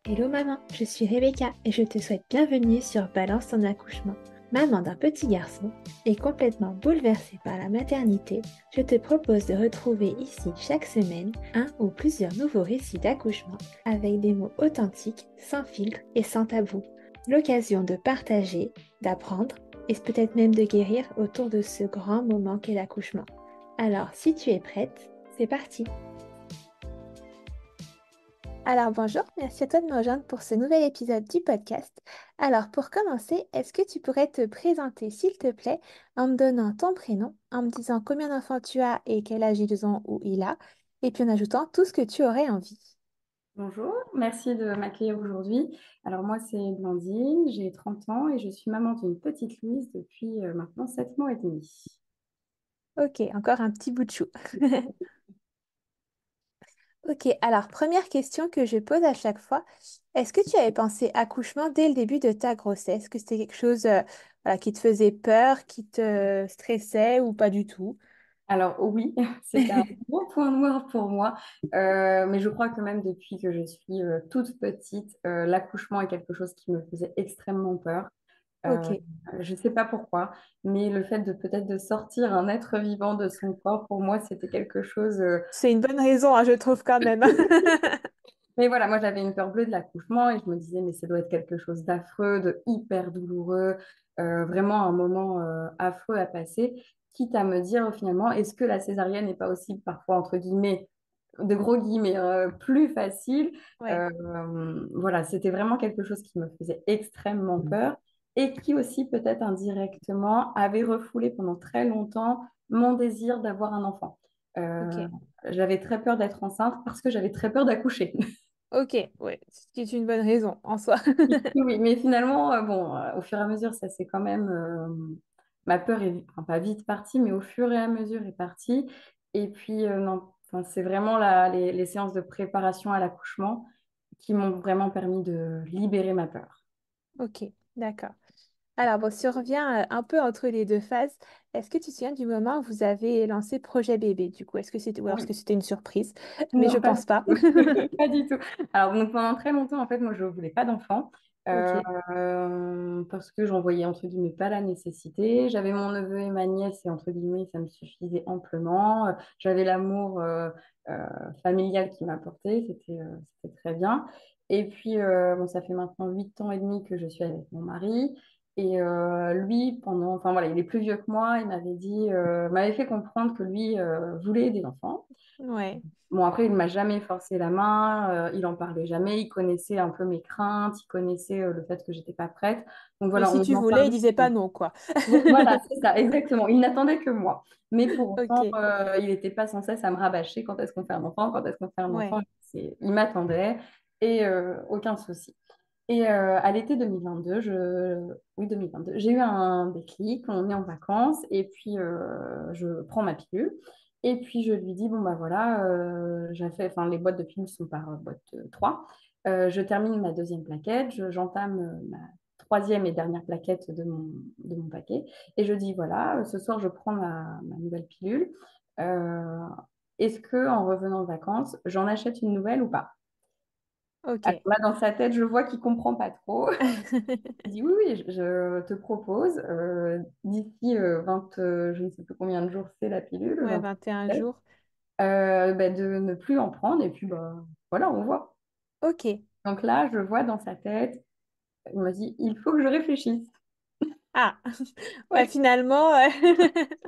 Hello maman, je suis Rebecca et je te souhaite bienvenue sur Balance ton accouchement. Maman d'un petit garçon et complètement bouleversée par la maternité, je te propose de retrouver ici chaque semaine un ou plusieurs nouveaux récits d'accouchement avec des mots authentiques, sans filtre et sans tabou. L'occasion de partager, d'apprendre et peut-être même de guérir autour de ce grand moment qu'est l'accouchement. Alors si tu es prête, c'est parti! Alors bonjour, merci à toi de me rejoindre pour ce nouvel épisode du podcast. Alors pour commencer, est-ce que tu pourrais te présenter s'il te plaît en me donnant ton prénom, en me disant combien d'enfants tu as et quel âge ils ont ou il a, et puis en ajoutant tout ce que tu aurais envie. Bonjour, merci de m'accueillir aujourd'hui. Alors moi, c'est Blandine, j'ai 30 ans et je suis maman d'une petite Louise depuis maintenant 7 mois et demi. Ok, encore un petit bout de chou. Ok, alors première question que je pose à chaque fois, est-ce que tu avais pensé accouchement dès le début de ta grossesse? Est-ce que c'était quelque chose voilà, qui te faisait peur, qui te stressait ou pas du tout? Alors oui, c'était un gros point noir pour moi, mais je crois que même depuis que je suis toute petite, l'accouchement est quelque chose qui me faisait extrêmement peur. Euh, Ok. je ne sais pas pourquoi, mais le fait de peut-être de sortir un être vivant de son corps, pour moi, c'était quelque chose. C'est une bonne raison, hein, je trouve quand même. Mais voilà, moi j'avais une peur bleue de l'accouchement et je me disais, mais ça doit être quelque chose d'affreux, de hyper douloureux, vraiment un moment affreux à passer, quitte à me dire finalement, est-ce que la césarienne n'est pas aussi parfois, entre guillemets, de gros guillemets, plus facile? Ouais, Voilà, c'était vraiment quelque chose qui me faisait extrêmement peur et qui aussi peut-être indirectement avait refoulé pendant très longtemps mon désir d'avoir un enfant. Euh, ok. J'avais très peur d'être enceinte parce que j'avais très peur d'accoucher. Ok, ouais, ce qui est une bonne raison en soi. Oui, oui, mais finalement, bon, au fur et à mesure, ça c'est quand même. Ma peur est enfin, pas vite partie, mais au fur et à mesure est partie. Et puis, non, enfin, c'est vraiment les séances de préparation à l'accouchement qui m'ont vraiment permis de libérer ma peur. Ok, d'accord. Alors, bon, si on revient un peu entre les deux phases, est-ce que tu te souviens du moment où vous avez lancé Projet Bébé, du coup? Est-ce que c'était ou alors est-ce Oui, que c'était une surprise? Mais je non, pas du pense pas. tout. Pas du tout. Alors, donc, pendant très longtemps, en fait, moi, je ne voulais pas d'enfant Ok, parce que j'en voyais, entre guillemets, pas la nécessité. J'avais mon neveu et ma nièce et, entre guillemets, ça me suffisait amplement. J'avais l'amour euh, familial qui m'apportait. C'était très bien. Et puis, bon, ça fait maintenant 8 ans et demi que je suis avec mon mari. Et lui, enfin voilà, il est plus vieux que moi, il m'avait m'avait fait comprendre que lui voulait des enfants. ouais. Bon, après, il ne m'a jamais forcé la main, il en parlait jamais, il connaissait un peu mes craintes, il connaissait le fait que j'étais pas prête. Donc Oui, voilà, si on tu en voulais, il parlait. disait pas non, quoi. Voilà, c'est ça, exactement. Il n'attendait que moi. Mais pour autant, Ok, il n'était pas sans cesse à me rabâcher quand est-ce qu'on fait un enfant, quand est-ce qu'on fait un enfant. ouais, Il m'attendait et aucun souci. Et à l'été 2022, oui, 2022, j'ai eu un déclic, on est en vacances et puis je prends ma pilule. Et puis je lui dis, bon bah voilà, enfin les boîtes de pilules sont par boîte 3. Je termine ma deuxième plaquette, j'entame ma troisième et dernière plaquette de mon paquet. Et je dis, voilà, ce soir je prends ma nouvelle pilule. Euh, Est-ce que en revenant de vacances, j'en achète une nouvelle ou pas? Alors ok. là, dans sa tête, je vois qu'il comprend pas trop. Il dit oui, oui, je te propose d'ici 20, je ne sais plus combien de jours c'est la pilule, Ouais, 20, 21 jours. bah, de ne plus en prendre et puis bah, voilà, on voit. Ok. Donc là, je vois dans sa tête, il me dit il faut que je réfléchisse. Ah, ouais, finalement.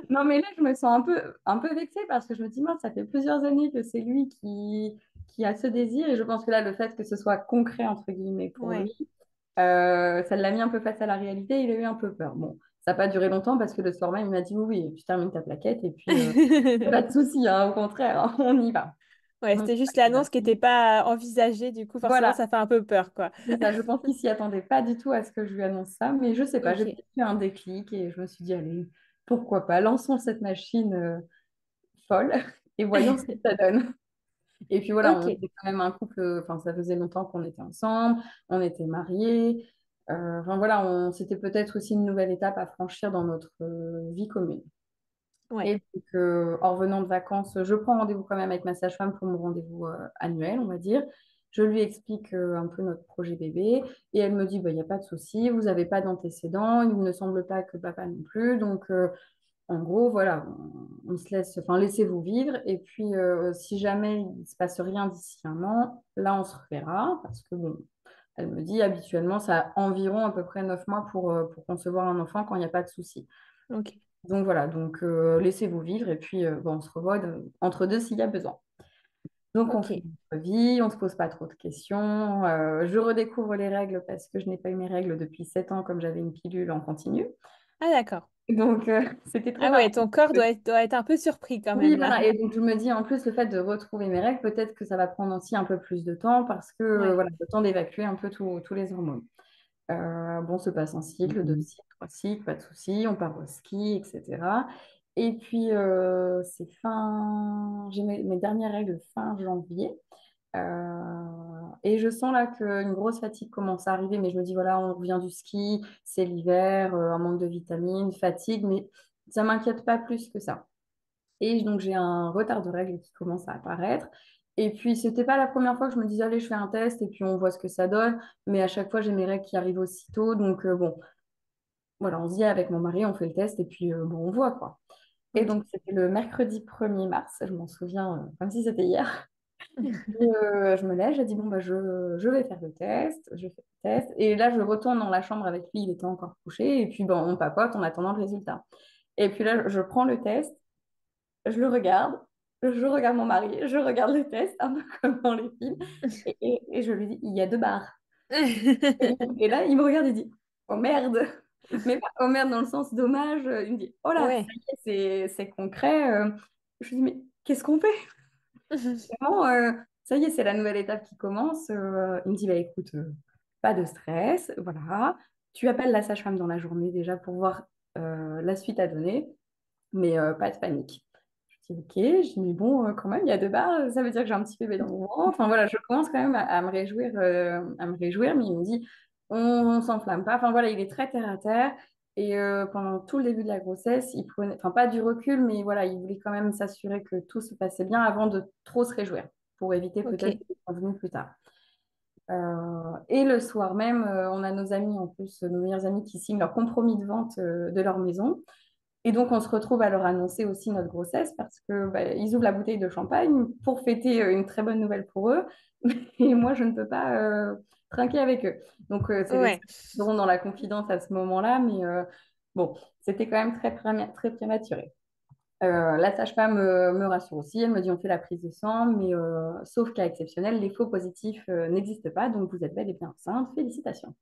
Non, mais là, je me sens un peu vexée parce que je me dis, mince, ça fait plusieurs années que c'est lui qui a ce désir et je pense que là, le fait que ce soit concret, entre guillemets, pour Ouais. lui, ça l'a mis un peu face à la réalité, il a eu un peu peur. Bon, ça n'a pas duré longtemps parce que le soir même, il m'a dit oui, oui, tu termines ta plaquette et puis pas de souci, hein, au contraire, hein, on y va. Ouais, Donc, c'était juste l'annonce qui n'était pas envisagée, du coup, forcément, voilà, ça fait un peu peur, quoi. c'est ça. Je pense qu'il s'y attendait pas du tout à ce que je lui annonce ça, mais je sais pas, j'ai Ok, peut-être eu un déclic et je me suis dit, allez, pourquoi pas, lançons cette machine folle et voyons ce que ça donne. Et puis voilà, on ok, était quand même un couple, enfin, ça faisait longtemps qu'on était ensemble, on était mariés. Enfin voilà, c'était peut-être aussi une nouvelle étape à franchir dans notre vie commune. ouais, Et donc, en revenant de vacances, je prends rendez-vous quand même avec ma sage-femme pour mon rendez-vous annuel, on va dire. Je lui explique un peu notre projet bébé et elle me dit, bah, il n'y a pas de souci, vous n'avez pas d'antécédents, il ne semble pas que papa non plus. Donc, en gros, voilà, on se laisse, enfin, laissez-vous vivre. Et puis, si jamais il ne se passe rien d'ici un an, là, on se reverra parce que, bon, elle me dit, habituellement, ça a environ à peu près 9 mois pour concevoir un enfant quand il n'y a pas de souci. Ok. Donc, voilà, donc laissez-vous vivre et puis, bon, on se revoit entre deux s'il y a besoin. Donc, on fait Ok. notre vie, on ne se pose pas trop de questions. Je redécouvre les règles parce que je n'ai pas eu mes règles depuis 7 ans, comme j'avais une pilule en continu. Ah, d'accord. Donc, c'était très Ah ouais, ton corps paradoxal. doit être un peu surpris quand Oui, même là. voilà. Et donc, je me dis, en plus, le fait de retrouver mes règles, peut-être que ça va prendre aussi un peu plus de temps parce que, Ouais. voilà, le temps d'évacuer un peu tous les hormones. Bon, se passe un cycle, deux cycles, trois cycles, pas de souci, on part au ski, etc. Et puis, j'ai mes dernières règles fin janvier. Et je sens là qu'une grosse fatigue commence à arriver, mais je me dis, voilà, on revient du ski, c'est l'hiver, un manque de vitamines, fatigue, mais ça m'inquiète pas plus que ça. Et donc, j'ai un retard de règles qui commence à apparaître. Et puis, c'était pas la première fois que je me disais, allez, je fais un test et puis on voit ce que ça donne. Mais à chaque fois, j'ai mes règles qui arrivent aussitôt. Donc, bon, voilà, on se dit avec mon mari, on fait le test et puis, bon, on voit quoi. Et Ok. donc, c'était le mercredi 1er mars, je m'en souviens comme si c'était hier. Je me lève, j'ai dit, bon, bah, je vais faire le test. Je fais le test. Et là, je retourne dans la chambre avec lui, il était encore couché. Et puis, bon, on papote en attendant le résultat. Et puis là, je prends le test, je le regarde, je regarde mon mari, je regarde le test, un peu comme dans les films. Et je lui dis, il y a 2 barres. Et là, il me regarde et dit, oh merde. Mais pas oh merde dans le sens dommage. Il me dit, oh là, ça Ouais. y est, c'est concret. Je lui dis, mais qu'est-ce qu'on fait? Vraiment, ça y est, c'est la nouvelle étape qui commence. Il me dit, bah, écoute, pas de stress, voilà. Tu appelles la sage-femme dans la journée déjà pour voir la suite à donner, mais pas de panique. Je dis, ok, je dis, mais bon, quand même, il y a 2 barres, ça veut dire que j'ai un petit bébé dans mon ventre. Enfin voilà, je commence quand même à me réjouir, mais il me dit, on s'enflamme pas. Enfin voilà, il est très terre à terre. Et pendant tout le début de la grossesse, il prenait, enfin pas du recul, mais voilà, il voulait quand même s'assurer que tout se passait bien avant de trop se réjouir, pour éviter peut-être Ok. des convenus plus tard. Et le soir même, on a nos amis en plus, nos meilleurs amis qui signent leur compromis de vente de leur maison. Et donc, on se retrouve à leur annoncer aussi notre grossesse parce que bah, ils ouvrent la bouteille de champagne pour fêter une très bonne nouvelle pour eux. Et moi, je ne peux pas trinquer avec eux. Donc, c'est les seuls Ouais. qui seront dans la confidence à ce moment-là. Mais bon, c'était quand même très prématuré. La sage-femme me rassure aussi. Elle me dit on fait la prise de sang, mais sauf cas exceptionnel, les faux positifs n'existent pas. Donc, vous êtes bel et bien enceinte. Félicitations.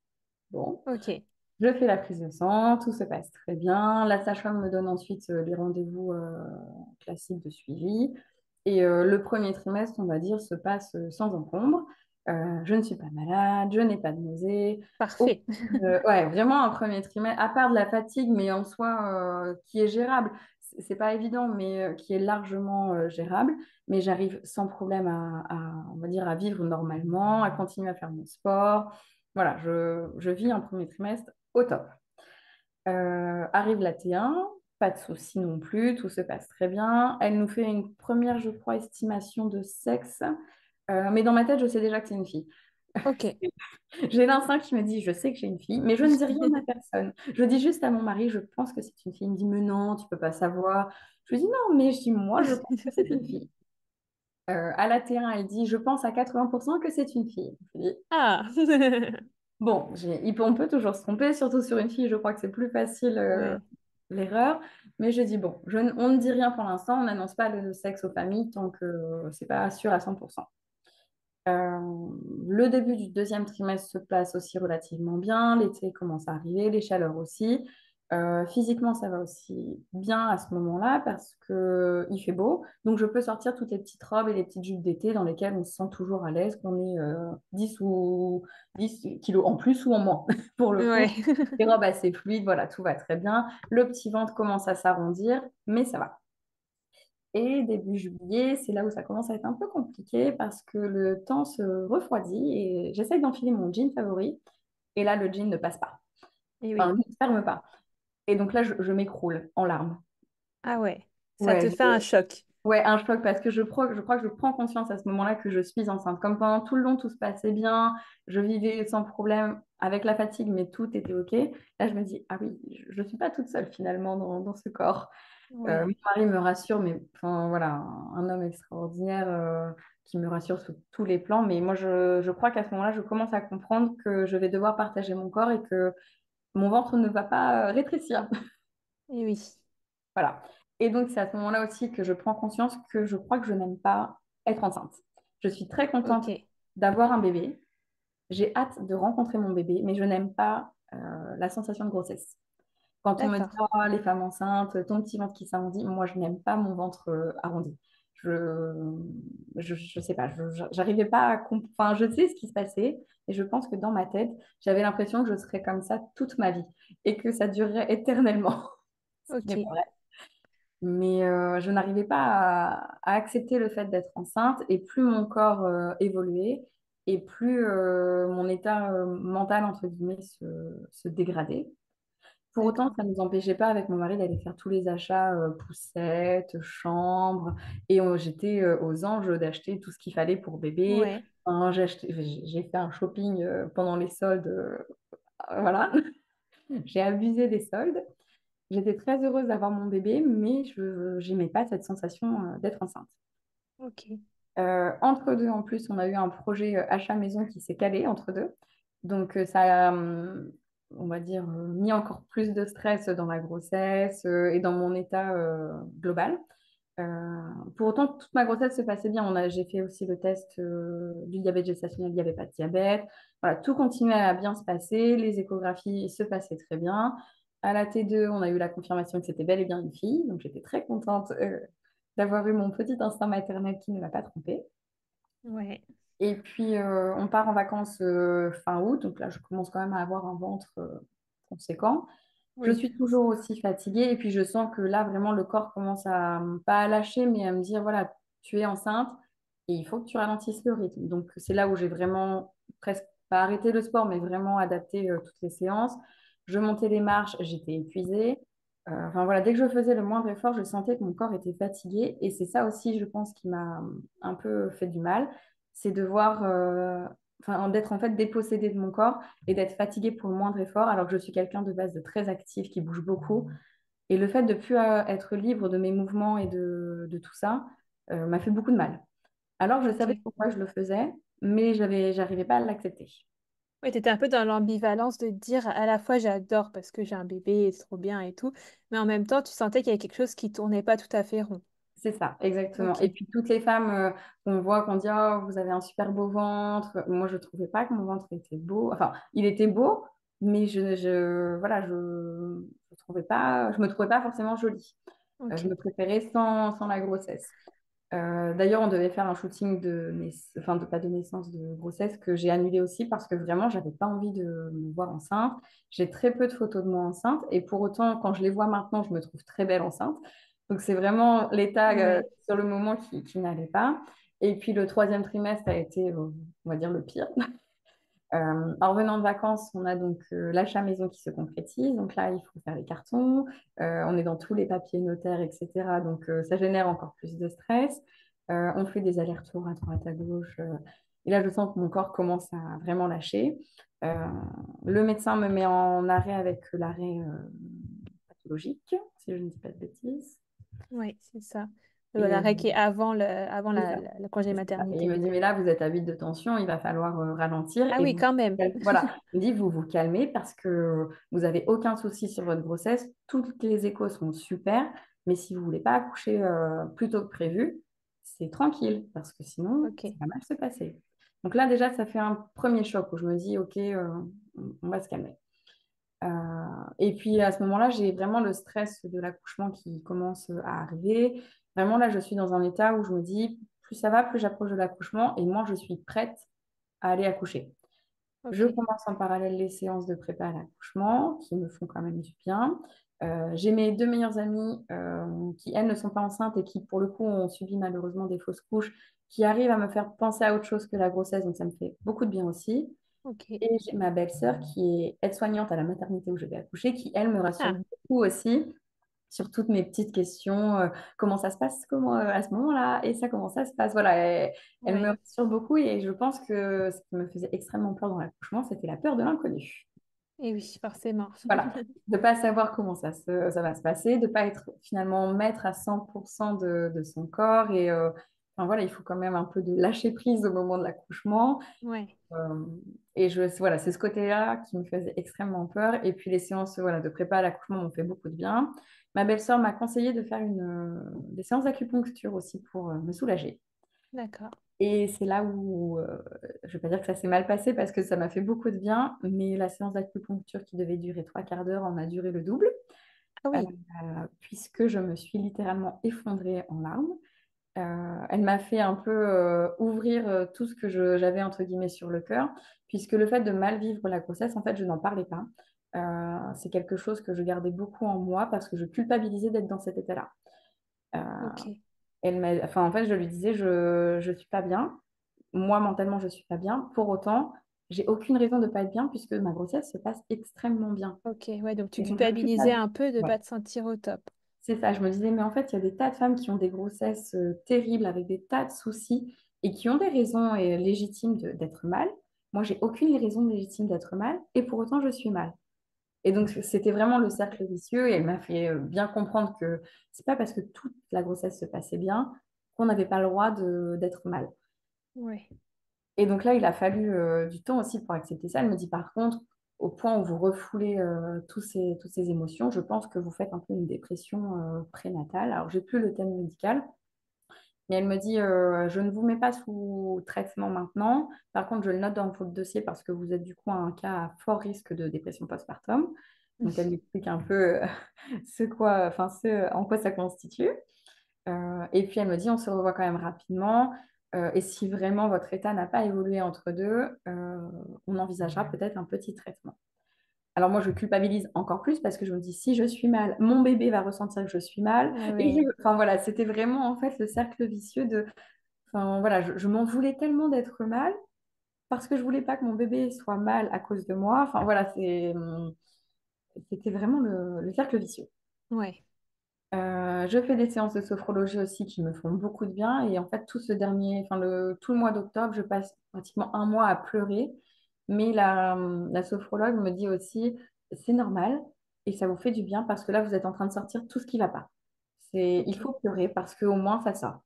Bon. Ok. Je fais la prise de sang, tout se passe très bien. La sage-femme me donne ensuite les rendez-vous classiques de suivi. Et le premier trimestre, on va dire, se passe sans encombre. Je ne suis pas malade, je n'ai pas de nausée. Parfait. Ouais, vraiment un premier trimestre, à part de la fatigue, mais en soi, qui est gérable. C'est pas évident, mais qui est largement gérable. Mais j'arrive sans problème on va dire, à vivre normalement, à continuer à faire mon sport. Voilà, je vis un premier trimestre au top. Arrive la T1, pas de souci non plus, tout se passe très bien. Elle nous fait une première, je crois, estimation de sexe. Mais dans ma tête, je sais déjà que c'est une fille. Ok. J'ai l'instinct qui me dit, je sais que j'ai une fille, mais je ne dis rien à personne. Je dis juste à mon mari, je pense que c'est une fille. Il me dit, mais non, tu peux pas savoir. Je lui dis, non, mais je dis, moi, je pense que c'est une fille. À la T1, elle dit, je pense à 80% que c'est une fille. Je lui dis, Ah. bon, on peut toujours se tromper, surtout sur une fille, je crois que c'est plus facile Ouais. l'erreur. Mais je dis, bon, on ne dit rien pour l'instant, on n'annonce pas le sexe aux familles tant que c'est pas sûr à 100%. Le début du deuxième trimestre se passe aussi relativement bien. L'été commence à arriver, les chaleurs aussi. Physiquement, ça va aussi bien à ce moment-là parce que il fait beau. Donc, je peux sortir toutes les petites robes et les petites jupes d'été dans lesquelles on se sent toujours à l'aise, qu'on ait 10 kilos en plus ou en moins pour le coup. Ouais. Les robes assez fluides, voilà, tout va très bien. Le petit ventre commence à s'arrondir, mais ça va. Et début juillet, c'est là où ça commence à être un peu compliqué parce que le temps se refroidit et j'essaye d'enfiler mon jean favori. Et là, le jean ne passe pas. Et Enfin, oui. ne se ferme pas. Et donc là, je m'écroule en larmes. Ah ouais. Ça Ouais, te fait un choc. Ouais, un choc parce que je crois que je prends conscience à ce moment-là que je suis enceinte. Comme pendant tout le long, tout se passait bien, je vivais sans problème avec la fatigue, mais tout était OK. Là, je me dis, ah oui, je ne suis pas toute seule finalement dans ce corps. Ouais. Mon mari me rassure, mais enfin, voilà, un homme extraordinaire qui me rassure sur tous les plans. Mais moi, je crois qu'à ce moment-là, je commence à comprendre que je vais devoir partager mon corps et que mon ventre ne va pas rétrécir. Et oui. Voilà. Et donc, c'est à ce moment-là aussi que je prends conscience que je crois que je n'aime pas être enceinte. Je suis très contente Ok. d'avoir un bébé. J'ai hâte de rencontrer mon bébé, mais je n'aime pas la sensation de grossesse. Quand on me dit, D'accord. oh, les femmes enceintes, ton petit ventre qui s'arrondit, moi, je n'aime pas mon ventre arrondi. Je sais pas, j'arrivais pas à enfin, je sais ce qui se passait et je pense que dans ma tête, j'avais l'impression que je serais comme ça toute ma vie et que ça durerait éternellement. Ce qui n'est Ok. pas vrai. Mais je n'arrivais pas à accepter le fait d'être enceinte et plus mon corps évoluait et plus mon état mental, entre guillemets, se dégradait. Pour autant, D'accord. ça ne nous empêchait pas avec mon mari d'aller faire tous les achats poussettes, chambres. Et j'étais aux anges d'acheter tout ce qu'il fallait pour bébé. Ouais. Enfin, j'ai fait un shopping pendant les soldes. Voilà, j'ai abusé des soldes. J'étais très heureuse d'avoir mon bébé, mais je n'aimais pas cette sensation d'être enceinte. Ok. Entre deux, en plus, on a eu un projet achat maison qui s'est calé entre deux. Donc, ça a, on va dire, mis encore plus de stress dans la grossesse et dans mon état global. Euh, pour autant, toute ma grossesse se passait bien. J'ai fait aussi le test du diabète gestationnel, il n'y avait pas de diabète. Voilà, tout continuait à bien se passer. Les échographies se passaient très bien. À la T2, on a eu la confirmation que c'était bel et bien une fille. Donc, j'étais très contente d'avoir eu mon petit instinct maternel qui ne m'a pas trompée. Ouais. Et puis, on part en vacances fin août. Donc là, je commence quand même à avoir un ventre conséquent. Je Oui. suis toujours aussi fatiguée. Et puis, je sens que là, vraiment, le corps commence à, pas à lâcher, mais à me dire, voilà, tu es enceinte et il faut que tu ralentisses le rythme. Donc, c'est là où j'ai vraiment presque pas arrêté le sport, mais vraiment adapté toutes les séances. Je montais les marches, j'étais épuisée. Enfin, voilà, dès que je faisais le moindre effort, je sentais que mon corps était fatigué. Et c'est ça aussi, je pense, qui m'a un peu fait du mal. C'est de voir, enfin, d'être en fait dépossédée de mon corps et d'être fatiguée pour le moindre effort, alors que je suis quelqu'un de base de très actif, qui bouge beaucoup. Et le fait de ne plus être libre de mes mouvements et de tout ça m'a fait beaucoup de mal. Alors je savais Ok. pourquoi je le faisais, mais j'arrivais pas à l'accepter. Ouais, t'étais un peu dans l'ambivalence de te dire à la fois j'adore parce que j'ai un bébé et c'est trop bien et tout, mais en même temps tu sentais qu'il y avait quelque chose qui tournait pas tout à fait rond. C'est ça, exactement. Et Ok. puis toutes les femmes qu'on voit, qu'on dit, oh, vous avez un super beau ventre. Moi, je trouvais pas que mon ventre était beau. Enfin, il était beau, mais voilà, je me trouvais pas forcément jolie. Je Ok. me préférais sans la grossesse. D'ailleurs, on devait faire un shooting enfin, pas de naissance, de grossesse que j'ai annulé aussi parce que vraiment, j'avais pas envie de me voir enceinte. J'ai très peu de photos de moi enceinte et pour autant, quand je les vois maintenant, je me trouve très belle enceinte. Donc, c'est vraiment l'état Ouais. sur le moment qui n'allait pas. Et puis, le troisième trimestre a été, on va dire, le pire. En revenant de vacances, on a donc l'achat maison qui se concrétise. Donc là, il faut faire les cartons. On est dans tous les papiers notaires, etc. Donc ça génère encore plus de stress. On fait des allers-retours à droite, à gauche. Et là, je sens que mon corps commence à vraiment lâcher. Euh, le médecin me met en arrêt avec l'arrêt pathologique, si je ne dis pas de bêtises. Ouais, c'est ça. Et L'arrêt qui est avant c'est ça. le congé C'est ça. Et il maternité. me dit, mais là, vous êtes à 8 de tension, il va falloir ralentir. Ah Et oui, vous, quand même. voilà, il me dit, vous vous calmez parce que vous n'avez aucun souci sur votre grossesse. Toutes les échos sont super. Mais si vous ne voulez pas accoucher plus tôt que prévu, c'est tranquille parce que sinon, ça Ok. va mal se passer. Donc là, déjà, ça fait un premier choc où je me dis, OK, on va se calmer. Euh, et puis à ce moment-là, j'ai vraiment le stress de l'accouchement qui commence à arriver. Vraiment, là, je suis dans un état où je me dis, plus ça va, plus j'approche de l'accouchement et moins je suis prête à aller accoucher. Je Ok. commence en parallèle les séances de prépa à l'accouchement qui me font quand même du bien. J'ai mes deux meilleures amies qui, elles, ne sont pas enceintes et qui, pour le coup, ont subi malheureusement des fausses couches, qui arrivent à me faire penser à autre chose que la grossesse, donc ça me fait beaucoup de bien aussi. Ok. Et j'ai ma belle-sœur qui est aide-soignante à la maternité où je vais accoucher, qui, elle, me rassure Ah, beaucoup aussi sur toutes mes petites questions. Comment ça se passe à ce moment-là? Et ça, comment ça se passe? Voilà, elle me Ouais. rassure beaucoup et je pense que ce qui me faisait extrêmement peur dans l'accouchement, c'était la peur de l'inconnu. Et oui, forcément. Voilà, de ne pas savoir comment ça va se passer, de ne pas être finalement maître à 100% de son corps. Et enfin, voilà, il faut quand même un peu de lâcher prise au moment de l'accouchement. Ouais, Euh, et voilà, c'est ce côté-là qui me faisait extrêmement peur. Et puis les séances voilà, de prépa à l'accouchement m'ont fait beaucoup de bien. Ma belle-sœur m'a conseillé de faire des séances d'acupuncture aussi pour me soulager. d'accord. Et c'est là où, je ne vais pas dire que ça s'est mal passé parce que ça m'a fait beaucoup de bien, mais la séance d'acupuncture qui devait durer 3 quarts d'heure en a duré le double, Ah euh, oui, puisque je me suis littéralement effondrée en larmes. Elle m'a fait un peu ouvrir tout ce que j'avais entre guillemets sur le cœur, puisque le fait de mal vivre la grossesse, en fait, je n'en parlais pas. C'est quelque chose que je gardais beaucoup en moi parce que je culpabilisais d'être dans cet état-là. Euh, ok, enfin, en fait, je lui disais, je suis pas bien. Moi, mentalement, je suis pas bien. Pour autant, j'ai aucune raison de pas être bien puisque ma grossesse se passe extrêmement bien. ok. Ouais, donc tu Et donc, je culpabilisais culpabilise. un peu de Ouais, pas te sentir au top. c'est ça. Je me disais, mais en fait, il y a des tas de femmes qui ont des grossesses terribles avec des tas de soucis et qui ont des raisons légitimes d'être mal. Moi, j'ai aucune raison légitime d'être mal et pour autant, je suis mal. Et donc, c'était vraiment le cercle vicieux et elle m'a fait bien comprendre que c'est pas parce que toute la grossesse se passait bien qu'on n'avait pas le droit d'être mal. Ouais, Et donc là, il a fallu du temps aussi pour accepter ça. Elle me dit par contre, au point où vous refoulez toutes ces émotions, je pense que vous faites un peu une dépression prénatale. Alors, j'ai plus le thème médical, mais elle me dit, je ne vous mets pas sous traitement maintenant. Par contre, je le note dans votre dossier parce que vous êtes du coup un cas à fort risque de dépression postpartum. Donc, elle m'explique un peu en quoi ça constitue. Et puis elle me dit, on se revoit quand même rapidement. Et si vraiment votre état n'a pas évolué entre deux, on envisagera peut-être un petit traitement. Alors moi, je culpabilise encore plus parce que je me dis, si je suis mal, mon bébé va ressentir que je suis mal. ah ouais, Enfin voilà, c'était vraiment en fait le cercle vicieux de... Enfin voilà, je m'en voulais tellement d'être mal parce que je voulais pas que mon bébé soit mal à cause de moi. Enfin voilà, c'était vraiment le cercle vicieux. ouais, Je fais des séances de sophrologie aussi qui me font beaucoup de bien. Et en fait, tout le mois d'octobre, je passe pratiquement un mois à pleurer. Mais la sophrologue me dit aussi, c'est normal et ça vous fait du bien parce que là, vous êtes en train de sortir tout ce qui ne va pas. Il faut ok. pleurer parce qu'au moins, ça sort.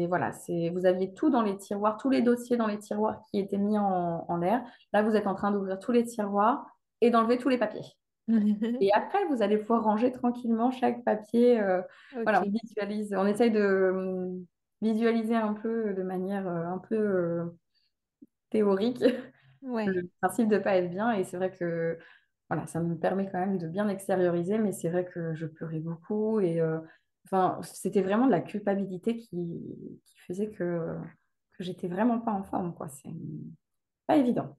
Voilà, vous aviez tout dans les tiroirs, tous les dossiers dans les tiroirs qui étaient mis en l'air. Là, vous êtes en train d'ouvrir tous les tiroirs et d'enlever tous les papiers. Et après, vous allez pouvoir ranger tranquillement chaque papier. Voilà, Ok, on essaye de visualiser un peu de manière un peu théorique ouais, le principe de ne pas être bien. Et c'est vrai que voilà, ça me permet quand même de bien extérioriser, mais c'est vrai que je pleurais beaucoup. Et enfin, c'était vraiment de la culpabilité qui faisait que j'étais vraiment pas en forme, quoi. C'est pas évident.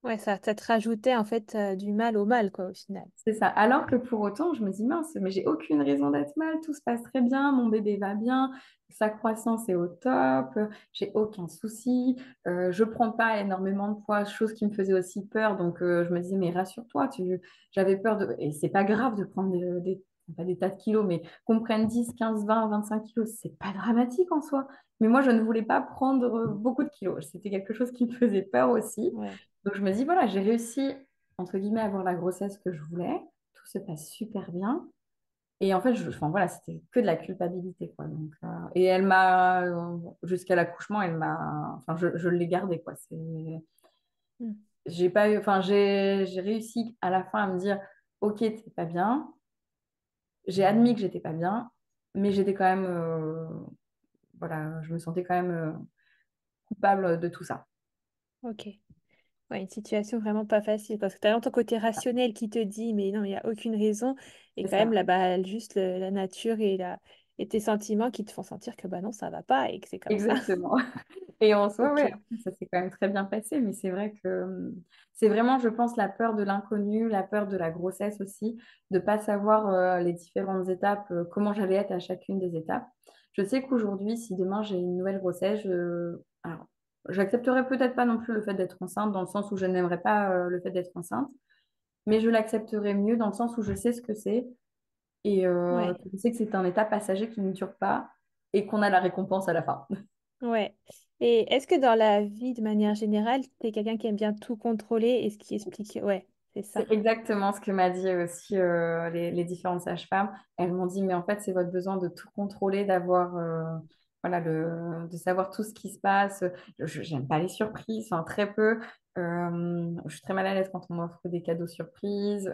ouais, ça te rajoutait en fait du mal au mal, quoi, au final. C'est ça. Alors que pour autant, je me dis, mince, mais j'ai aucune raison d'être mal, tout se passe très bien, mon bébé va bien, sa croissance est au top, j'ai aucun souci, je prends pas énormément de poids, chose qui me faisait aussi peur. Donc je me disais, mais rassure-toi, j'avais peur de... Et c'est pas grave de prendre pas des tas de kilos, mais qu'on prenne 10, 15, 20, 25 kilos, c'est pas dramatique en soi. Mais moi, je ne voulais pas prendre beaucoup de kilos. C'était quelque chose qui me faisait peur aussi. Ouais, Donc je me dis, voilà, j'ai réussi entre guillemets, avoir la grossesse que je voulais. Tout se passe super bien. Et en fait, enfin, voilà, c'était que de la culpabilité, quoi. Donc, et elle m'a, jusqu'à l'accouchement, enfin, je l'ai gardée, quoi. mm, J'ai pas eu, enfin, j'ai réussi à la fin à me dire, ok, t'es pas bien. J'ai admis que j'étais pas bien, mais j'étais quand même, voilà, je me sentais quand même coupable de tout ça. ok. Ouais, une situation vraiment pas facile parce que tu as ton côté rationnel qui te dit mais non, il n'y a aucune raison et C'est quand même ça. là-bas juste la nature et tes sentiments qui te font sentir que bah non, ça va pas et que c'est comme ça. Exactement. Et en soi, ouais, Ok. après, ça s'est quand même très bien passé, mais c'est vrai que c'est vraiment, je pense, la peur de l'inconnu, la peur de la grossesse aussi, de pas savoir les différentes étapes, comment j'allais être à chacune des étapes. Je sais qu'aujourd'hui, si demain j'ai une nouvelle grossesse, alors, j'accepterai peut-être pas non plus le fait d'être enceinte, dans le sens où je n'aimerais pas le fait d'être enceinte, mais je l'accepterai mieux dans le sens où je sais ce que c'est et Ouais, je sais que c'est un état passager qui ne dure pas et qu'on a la récompense à la fin. ouais. Et est-ce que dans la vie, de manière générale, tu es quelqu'un qui aime bien tout contrôler et ce qui explique... Ouais, c'est ça. C'est exactement ce que m'a dit aussi les différentes sages-femmes. Elles m'ont dit, mais en fait, c'est votre besoin de tout contrôler, d'avoir, voilà, de savoir tout ce qui se passe. J'aime pas les surprises, enfin, très peu. Je suis très mal à l'aise quand on m'offre des cadeaux surprises.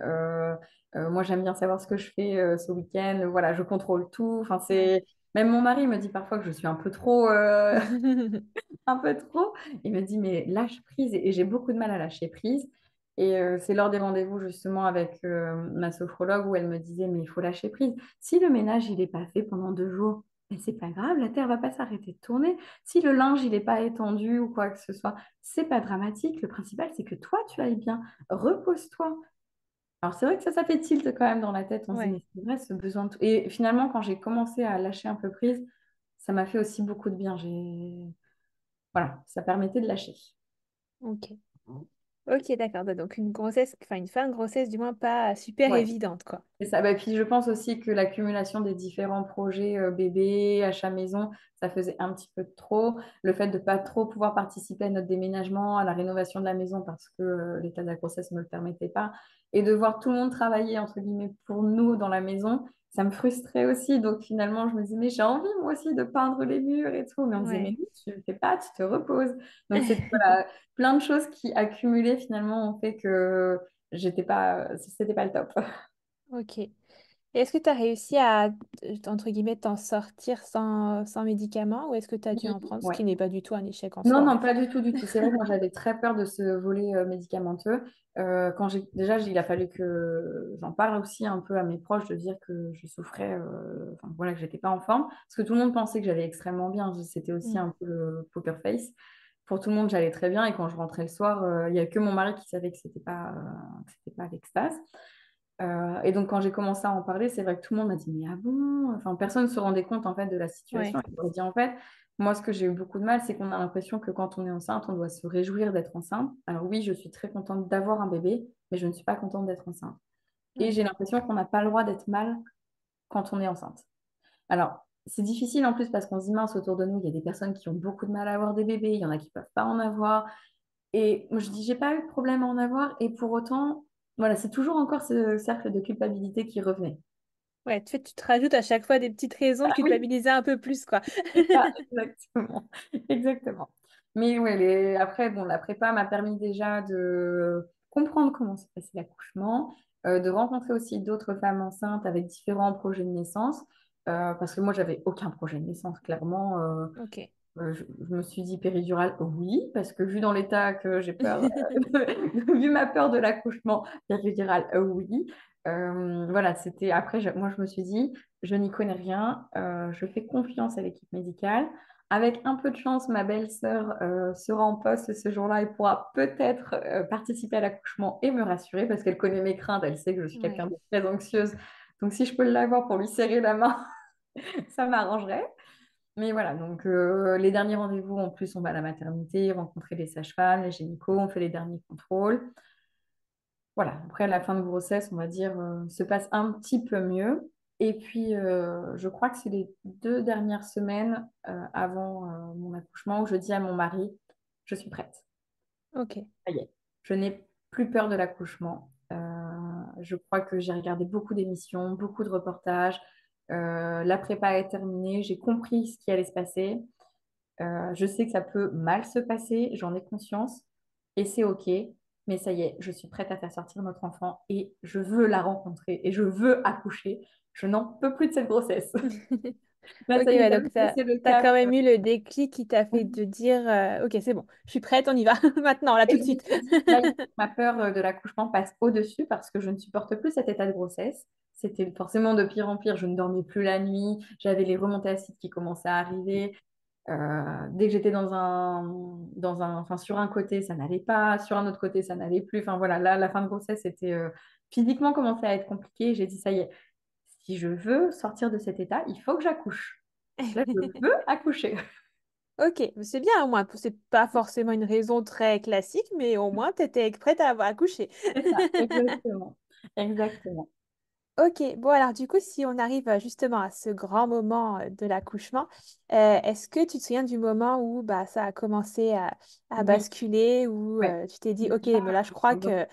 Moi, j'aime bien savoir ce que je fais ce week-end. Voilà, je contrôle tout. Enfin, Ouais. c'est... Même mon mari me dit parfois que je suis un peu trop, un peu trop. Il me dit, mais lâche prise. Et j'ai beaucoup de mal à lâcher prise. Et c'est lors des rendez-vous justement avec ma sophrologue où elle me disait, mais il faut lâcher prise. Si le ménage, il n'est pas fait pendant 2 jours, mais c'est pas grave, la Terre va pas s'arrêter de tourner. Si le linge, il n'est pas étendu ou quoi que ce soit, c'est pas dramatique. Le principal, c'est que toi, tu ailles bien. Repose-toi. Alors c'est vrai que ça fait tilt quand même dans la tête. On se dit, Ouais, mais c'est vrai, ce besoin de tout. Et finalement, quand j'ai commencé à lâcher un peu prise, ça m'a fait aussi beaucoup de bien. Voilà, ça permettait de lâcher. ok. Ok, d'accord. Donc une grossesse, enfin une fin de grossesse du moins pas super Ouais. évidente, quoi. C'est ça. Bah, puis je pense aussi que l'accumulation des différents projets bébés, achat maison, ça faisait un petit peu trop. Le fait de pas trop pouvoir participer à notre déménagement, à la rénovation de la maison parce que l'état de la grossesse ne me le permettait pas. Et de voir tout le monde travailler, entre guillemets, pour nous dans la maison, ça me frustrait aussi. Donc finalement, je me disais, mais j'ai envie moi aussi de peindre les murs et tout. Mais on me disait, mais Ouais. non, tu ne le fais pas, tu te reposes. Donc c'est voilà, plein de choses qui accumulées finalement ont fait que c'était pas le top. Ok. Et est-ce que tu as réussi à, entre guillemets, t'en sortir sans médicaments ou est-ce que tu as dû Oui, en prendre, ce ouais. qui n'est pas du tout un échec en Non, soi, hein. non, pas du tout, du tout. C'est vrai que moi, j'avais très peur de ce volet médicamenteux. Déjà, il a fallu que j'en parle aussi un peu à mes proches de dire que je souffrais, enfin, voilà, que j'étais pas en forme. Parce que tout le monde pensait que j'allais extrêmement bien. C'était aussi Mm. un peu le poker face. Pour tout le monde, j'allais très bien. Et quand je rentrais le soir, il y a que mon mari qui savait que c'était pas l'extase. Et donc, quand j'ai commencé à en parler, c'est vrai que tout le monde m'a dit, mais ah bon? Enfin, personne ne se rendait compte en fait de la situation. Ouais, Et je leur ai dit, en fait, moi, ce que j'ai eu beaucoup de mal, c'est qu'on a l'impression que quand on est enceinte, on doit se réjouir d'être enceinte. Alors oui, je suis très contente d'avoir un bébé, mais je ne suis pas contente d'être enceinte. Et ouais, j'ai l'impression qu'on n'a pas le droit d'être mal quand on est enceinte. Alors, c'est difficile en plus parce qu'on se dit, mince, autour de nous, il y a des personnes qui ont beaucoup de mal à avoir des bébés, il y en a qui ne peuvent pas en avoir. Et moi, je dis, j'ai pas eu de problème à en avoir. Et pour autant, voilà, c'est toujours encore ce cercle de culpabilité qui revenait. ouais. Tu te rajoutes à chaque fois des petites raisons de Ah oui, culpabiliser un peu plus, quoi. c'est ça, exactement. Exactement. Mais ouais, après, bon, la prépa m'a permis déjà de comprendre comment se passait l'accouchement, de rencontrer aussi d'autres femmes enceintes avec différents projets de naissance, parce que moi, j'avais aucun projet de naissance, clairement. Ok. Je me suis dit péridurale, oui, parce que vu dans l'état que j'ai peur, vu ma peur de l'accouchement, péridurale, oui. Voilà, c'était. Après, moi, je me suis dit, je n'y connais rien, je fais confiance à l'équipe médicale. Avec un peu de chance, ma belle-sœur sera en poste ce jour-là et pourra peut-être participer à l'accouchement et me rassurer parce qu'elle connaît mes craintes, elle sait que je suis quelqu'un Ouais. de très anxieuse. Donc, si je peux l'avoir pour lui serrer la main, ça m'arrangerait. Mais voilà, donc les derniers rendez-vous, en plus, on va à la maternité, rencontrer les sages-femmes, les gynécos, on fait les derniers contrôles. Voilà, après la fin de grossesse, on va dire, se passe un petit peu mieux. Et puis, je crois que c'est les 2 dernières semaines avant mon accouchement où je dis à mon mari, je suis prête. Ok. Ça y est, je n'ai plus peur de l'accouchement. Je crois que j'ai regardé beaucoup d'émissions, beaucoup de reportages. La prépa est terminée, j'ai compris ce qui allait se passer. Je sais que ça peut mal se passer, j'en ai conscience et c'est OK. Mais ça y est, je suis prête à faire sortir notre enfant et je veux la rencontrer et je veux accoucher. Je n'en peux plus de cette grossesse. Là, Ok, ça y est, ouais, t'as donc vu, c'est le t'as cap. quand même eu le déclic qui t'a fait de dire ok, c'est bon, je suis prête, on y va, maintenant, là, Et tout de je me suite. suis dit, là, ma peur de l'accouchement passe au-dessus parce que je ne supporte plus cet état de grossesse. C'était forcément de pire en pire. Je ne dormais plus la nuit. J'avais les remontées acides qui commençaient à arriver. Dès que j'étais enfin, sur un côté, ça n'allait pas, sur un autre côté, ça n'allait plus. Enfin voilà, là, la fin de grossesse, c'était physiquement commençait à être compliqué. J'ai dit, ça y est, si je veux sortir de cet état, il faut que j'accouche. Là, je veux accoucher. Ok, c'est bien au moins. C'est pas forcément une raison très classique, mais au moins t'étais prête à avoir accouché. C'est ça, exactement. Exactement. Ok, bon alors du coup, si on arrive justement à ce grand moment de l'accouchement, est-ce que tu te souviens du moment où bah, ça a commencé à Oui, basculer, où ouais. tu t'es dit, ok, Déjà, mais là je crois donc, que...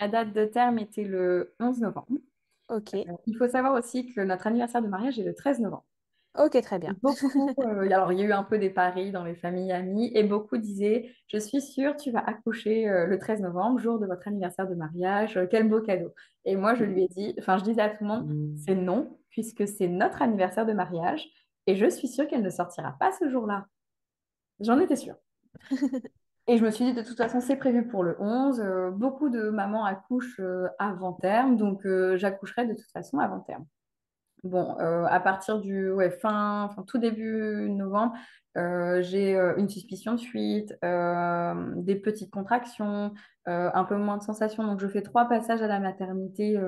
la date de terme était le 11 novembre. Ok, Il faut savoir aussi que notre anniversaire de mariage est le 13 novembre. ok, très bien. Beaucoup, alors il y a eu un peu des paris dans les familles amies et beaucoup disaient, je suis sûre, tu vas accoucher le 13 novembre, jour de votre anniversaire de mariage, quel beau cadeau. Et moi, je lui ai dit, enfin, je disais à tout le monde, c'est non, puisque c'est notre anniversaire de mariage et je suis sûre qu'elle ne sortira pas ce jour-là. J'en étais sûre. Et je me suis dit, de toute façon, c'est prévu pour le 11. Beaucoup de mamans accouchent avant terme, donc j'accoucherai de toute façon avant terme. Bon, à partir du ouais, tout début novembre, j'ai une suspicion de fuite, des petites contractions, un peu moins de sensations. Donc, je fais 3 passages à la maternité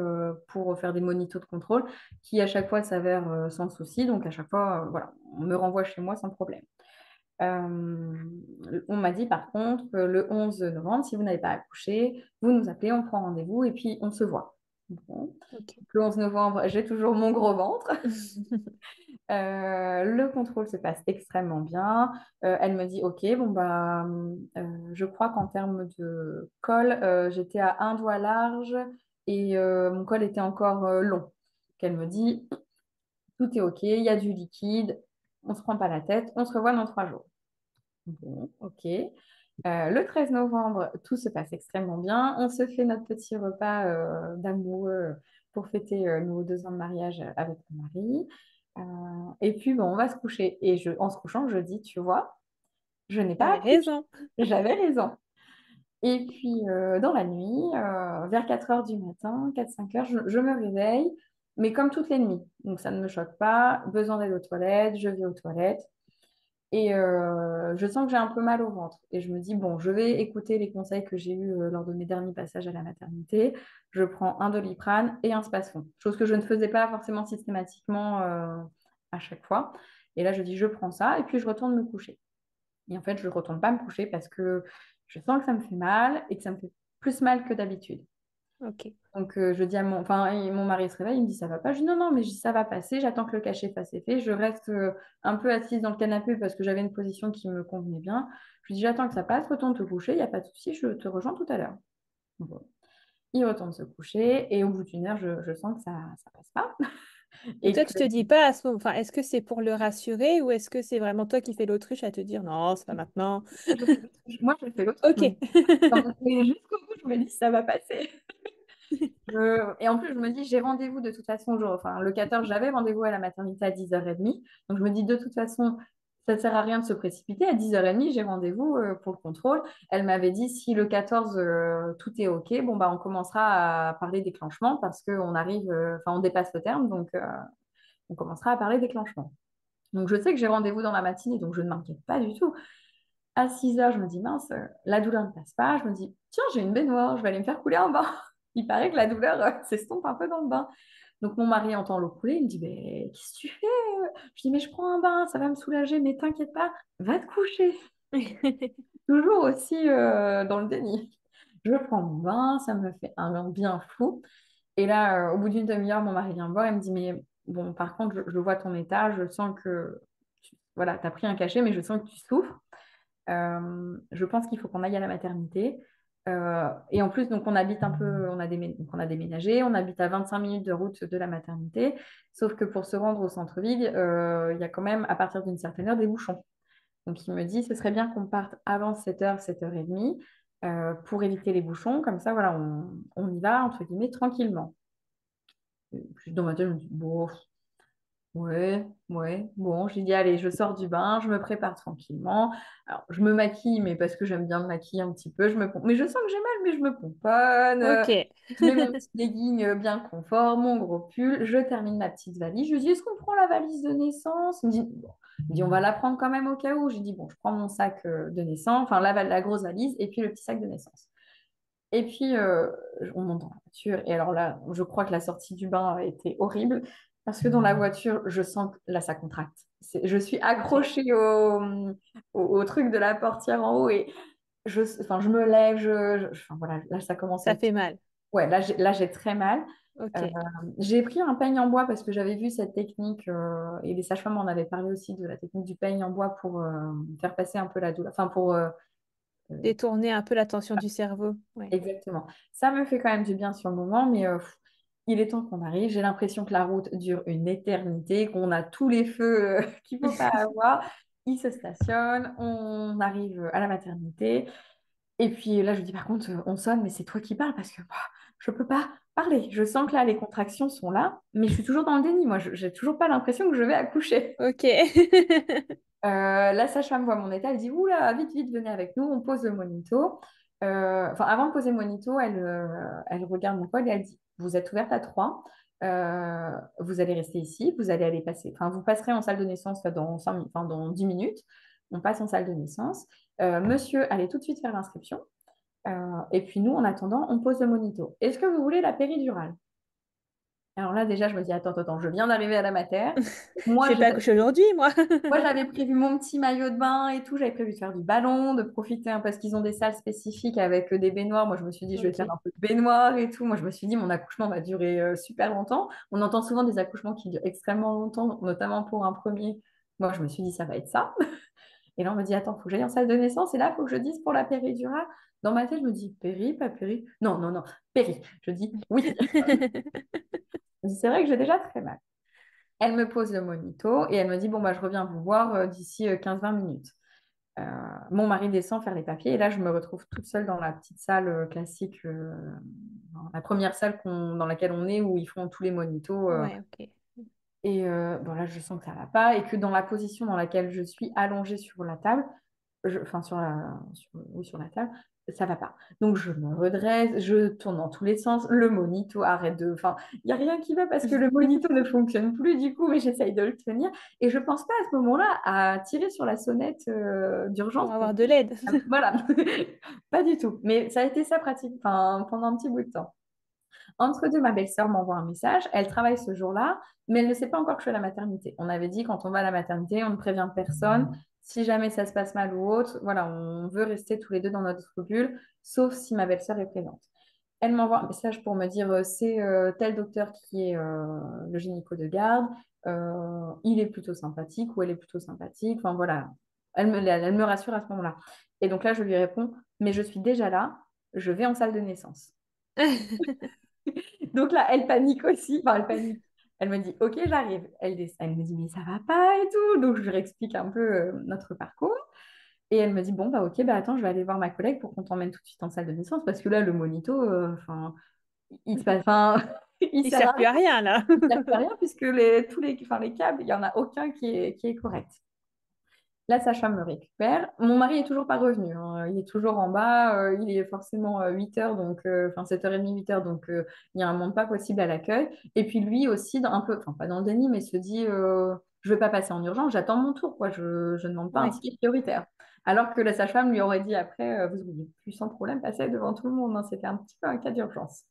pour faire des monitos de contrôle qui, à chaque fois, s'avèrent sans souci. Donc, à chaque fois, voilà, on me renvoie chez moi sans problème. On m'a dit, par contre, le 11 novembre, si vous n'avez pas accouché, vous nous appelez, on prend rendez-vous et puis on se voit. Bon. Ok. Le 11 novembre, j'ai toujours mon gros ventre. Le contrôle se passe extrêmement bien. Elle me dit, OK, bon, bah, je crois qu'en termes de col, j'étais à un doigt large et mon col était encore long. Elle me dit, tout est OK, il y a du liquide, on ne se prend pas la tête, on se revoit dans 3 jours. Bon, OK. Le 13 novembre, tout se passe extrêmement bien. On se fait notre petit repas d'amoureux pour fêter nos 2 ans de mariage avec mon mari. Et puis, bon, on va se coucher. Et en se couchant, je dis, tu vois, je n'ai pas J'avais accouché. raison. J'avais raison. Et puis, dans la nuit, vers 4 heures du matin, 4-5 heures, je me réveille, mais comme toutes les nuits. Donc, ça ne me choque pas. Besoin d'aller aux toilettes, je vais aux toilettes. Et je sens que j'ai un peu mal au ventre. Et je me dis, bon, je vais écouter les conseils que j'ai eus lors de mes derniers passages à la maternité. Je prends un Doliprane et un Spasfon. Chose que je ne faisais pas forcément systématiquement à chaque fois. Et là, je dis, je prends ça et puis je retourne me coucher. Et en fait, je ne retourne pas me coucher parce que je sens que ça me fait mal et que ça me fait plus mal que d'habitude. Ok. Donc, je dis à mon mari se réveille, il me dit ça va pas. Je dis non, non, mais je dis ça va passer. J'attends que le cachet fasse effet. Je reste un peu assise dans le canapé parce que j'avais une position qui me convenait bien. Je lui dis j'attends que ça passe, retourne te coucher, il n'y a pas de souci, je te rejoins tout à l'heure. Bon. Il retourne se coucher et au bout d'une heure, je sens que ça passe pas. Et Et toi, que tu te dis pas à ce moment, enfin, est-ce que c'est pour le rassurer ou est-ce que c'est vraiment toi qui fais l'autruche à te dire non, c'est pas maintenant? moi, je fais l'autre. Ok. Mais jusqu'au bout, je me dis ça va passer. Et en plus, je me dis, j'ai rendez-vous de toute façon. Enfin, le 14, j'avais rendez-vous à la maternité à 10h30. Donc, je me dis, de toute façon, ça ne sert à rien de se précipiter. À 10h30, j'ai rendez-vous pour le contrôle. Elle m'avait dit, si le 14, tout est OK, bon, bah, on commencera à parler déclenchement parce qu'on arrive, enfin, on dépasse le terme. Donc, on commencera à parler déclenchement. Donc, je sais que j'ai rendez-vous dans la matinée, donc je ne m'inquiète pas du tout. À 6h, je me dis, mince, la douleur ne passe pas. Je me dis, tiens, j'ai une baignoire, je vais aller me faire couler un bain. Il paraît que la douleur s'estompe un peu dans le bain. Donc mon mari entend l'eau couler, il me dit, mais qu'est-ce que tu fais? Je dis, mais je prends un bain, ça va me soulager, mais t'inquiète pas, va te coucher. Toujours aussi dans le déni. Je prends mon bain, ça me fait un bien fou. Et là, au bout d'une demi-heure, mon mari vient me voir et me dit, mais bon, par contre, je vois ton état, je sens que, voilà, tu as pris un cachet, mais je sens que tu souffres. Je pense qu'il faut qu'on aille à la maternité. Et en plus, donc on habite un peu, donc on a déménagé, on habite à 25 minutes de route de la maternité. Sauf que pour se rendre au centre-ville, il y a quand même, à partir d'une certaine heure, des bouchons. Donc il me dit, ce serait bien qu'on parte avant 7h, 7h30, pour éviter les bouchons. Comme ça, voilà, on y va, entre guillemets, tranquillement. Et puis dans ma tête, je me dis, bon, ouais, ouais. Bon, j'ai dit, allez, je sors du bain, je me prépare tranquillement. Alors, je me maquille, mais parce que j'aime bien me maquiller un petit peu. Mais je sens que j'ai mal, mais je me pomponne. Ok. Je mets mon petit legging bien confort, mon gros pull. Je termine ma petite valise. Je lui dis, est-ce qu'on prend la valise de naissance? Il me dit, bon. Il me dit, on va la prendre quand même au cas où. Je lui dis, bon, je prends mon sac de naissance, enfin, la grosse valise, et puis le petit sac de naissance. Et puis, on monte dans la voiture. Et alors là, je crois que la sortie du bain a été horrible parce que dans la voiture, je sens que là, ça contracte. Je suis Ok. accrochée au truc de la portière en haut et enfin, je me lève. Enfin, voilà, là, ça commence à Ça être. fait mal. Ouais, là, j'ai très mal. Ok. Euh, j'ai pris un peigne en bois parce que j'avais vu cette technique et les sages-femmes en avaient parlé aussi de la technique du peigne en bois pour faire passer un peu la douleur. Enfin, pour Détourner un peu l'attention du cerveau. Ouais. exactement. Ça me fait quand même du bien sur le moment, mais il est temps qu'on arrive. J'ai l'impression que la route dure une éternité, qu'on a tous les feux qu'il ne faut pas avoir. Il se stationne, on arrive à la maternité. Et puis là, je lui dis, par contre, on sonne, mais c'est toi qui parles parce que bah, je ne peux pas parler. Je sens que là, les contractions sont là, mais je suis toujours dans le déni. Moi, je n'ai toujours pas l'impression que je vais accoucher. Ok. La sage-femme voit mon état, elle dit, oula, vite, vite, venez avec nous, on pose le monito. Enfin, avant de poser le monito, elle regarde mon col et elle dit, vous êtes ouverte à 3, vous allez rester ici, vous allez aller passer, enfin, vous passerez en salle de naissance là, dans enfin, dans 10 minutes, on passe en salle de naissance. Monsieur, allez tout de suite faire l'inscription. Et puis nous, en attendant, on pose le monito. Est-ce que vous voulez la péridurale? Alors là, déjà, je me dis, attends, attends, je viens d'arriver à la mater. Je Moi, vais pas accoucher aujourd'hui, moi. moi, j'avais prévu mon petit maillot de bain et tout. J'avais prévu de faire du ballon, de profiter parce qu'ils ont des salles spécifiques avec des baignoires. Moi, je me suis dit, je vais faire Ok. un peu de baignoire et tout. Moi, je me suis dit, mon accouchement va durer super longtemps. On entend souvent des accouchements qui durent extrêmement longtemps, notamment pour un premier. Moi, je me suis dit, ça va être ça. Et là, on me dit, attends, faut que j'aille en salle de naissance. Et là, il faut que je dise pour la péridurale. Dans ma tête, je me dis, péri, pas péri. Non, non, non, péri. Je dis, oui. Je dis, c'est vrai que j'ai déjà très mal. Elle me pose le monito et elle me dit, bon, bah, je reviens vous voir d'ici 15-20 minutes. Euh, Mon mari descend faire les papiers et là, je me retrouve toute seule dans la petite salle classique, la première salle dans laquelle on est où ils font tous les monitos. Ouais, ok. Et bon, là, je sens que ça ne va pas et que dans la position dans laquelle je suis allongée sur la table, enfin oui, sur la table, ça va pas. Donc je me redresse, je tourne dans tous les sens, le monito arrête de... Enfin, il n'y a rien qui va parce que le monito ne fonctionne plus du coup, mais j'essaye de le tenir. Et je pense pas à ce moment-là à tirer sur la sonnette d'urgence Pour pour... avoir de l'aide. Voilà, pas du tout. Mais ça a été ça pratique enfin, pendant un petit bout de temps. Entre deux, ma belle-sœur m'envoie un message. Elle travaille ce jour-là, mais elle ne sait pas encore que je suis à la maternité. On avait dit quand on va à la maternité, on ne prévient personne. Si jamais ça se passe mal ou autre, voilà, on veut rester tous les deux dans notre bulle, sauf si ma belle-sœur est présente. Elle m'envoie un message pour me dire c'est tel docteur qui est le gynéco de garde, il est plutôt sympathique ou elle est plutôt sympathique. Enfin voilà, elle me rassure à ce moment-là. Et donc là, je lui réponds, mais je suis déjà là, je vais en salle de naissance. Donc là, elle panique aussi. Enfin, elle panique. Elle me dit, OK, j'arrive. Elle me dit, mais ça va pas et tout. Donc, je lui explique un peu notre parcours. Et elle me dit, bon, bah, OK, bah, attends, je vais aller voir ma collègue pour qu'on t'emmène tout de suite en salle de naissance. Parce que là, le monito, enfin, il se passe, enfin, il Il sert sert à plus rien. à rien, là. Il sert à rien puisque enfin, les câbles, il n'y en a aucun qui est correct. La sage-femme me récupère. Mon mari est toujours pas revenu, hein. Il est toujours en bas. Il est forcément 8 heures, donc, enfin 7h30, 8 heures, donc il y a un monde pas possible à l'accueil. Et puis lui aussi, un peu, enfin pas dans le déni, mais se dit je ne vais pas passer en urgence, j'attends mon tour, quoi. Je ne demande pas un Ouais. ticket prioritaire. Alors que la sage-femme lui aurait dit après vous auriez pu sans problème passer devant tout le monde, hein. C'était un petit peu un cas d'urgence.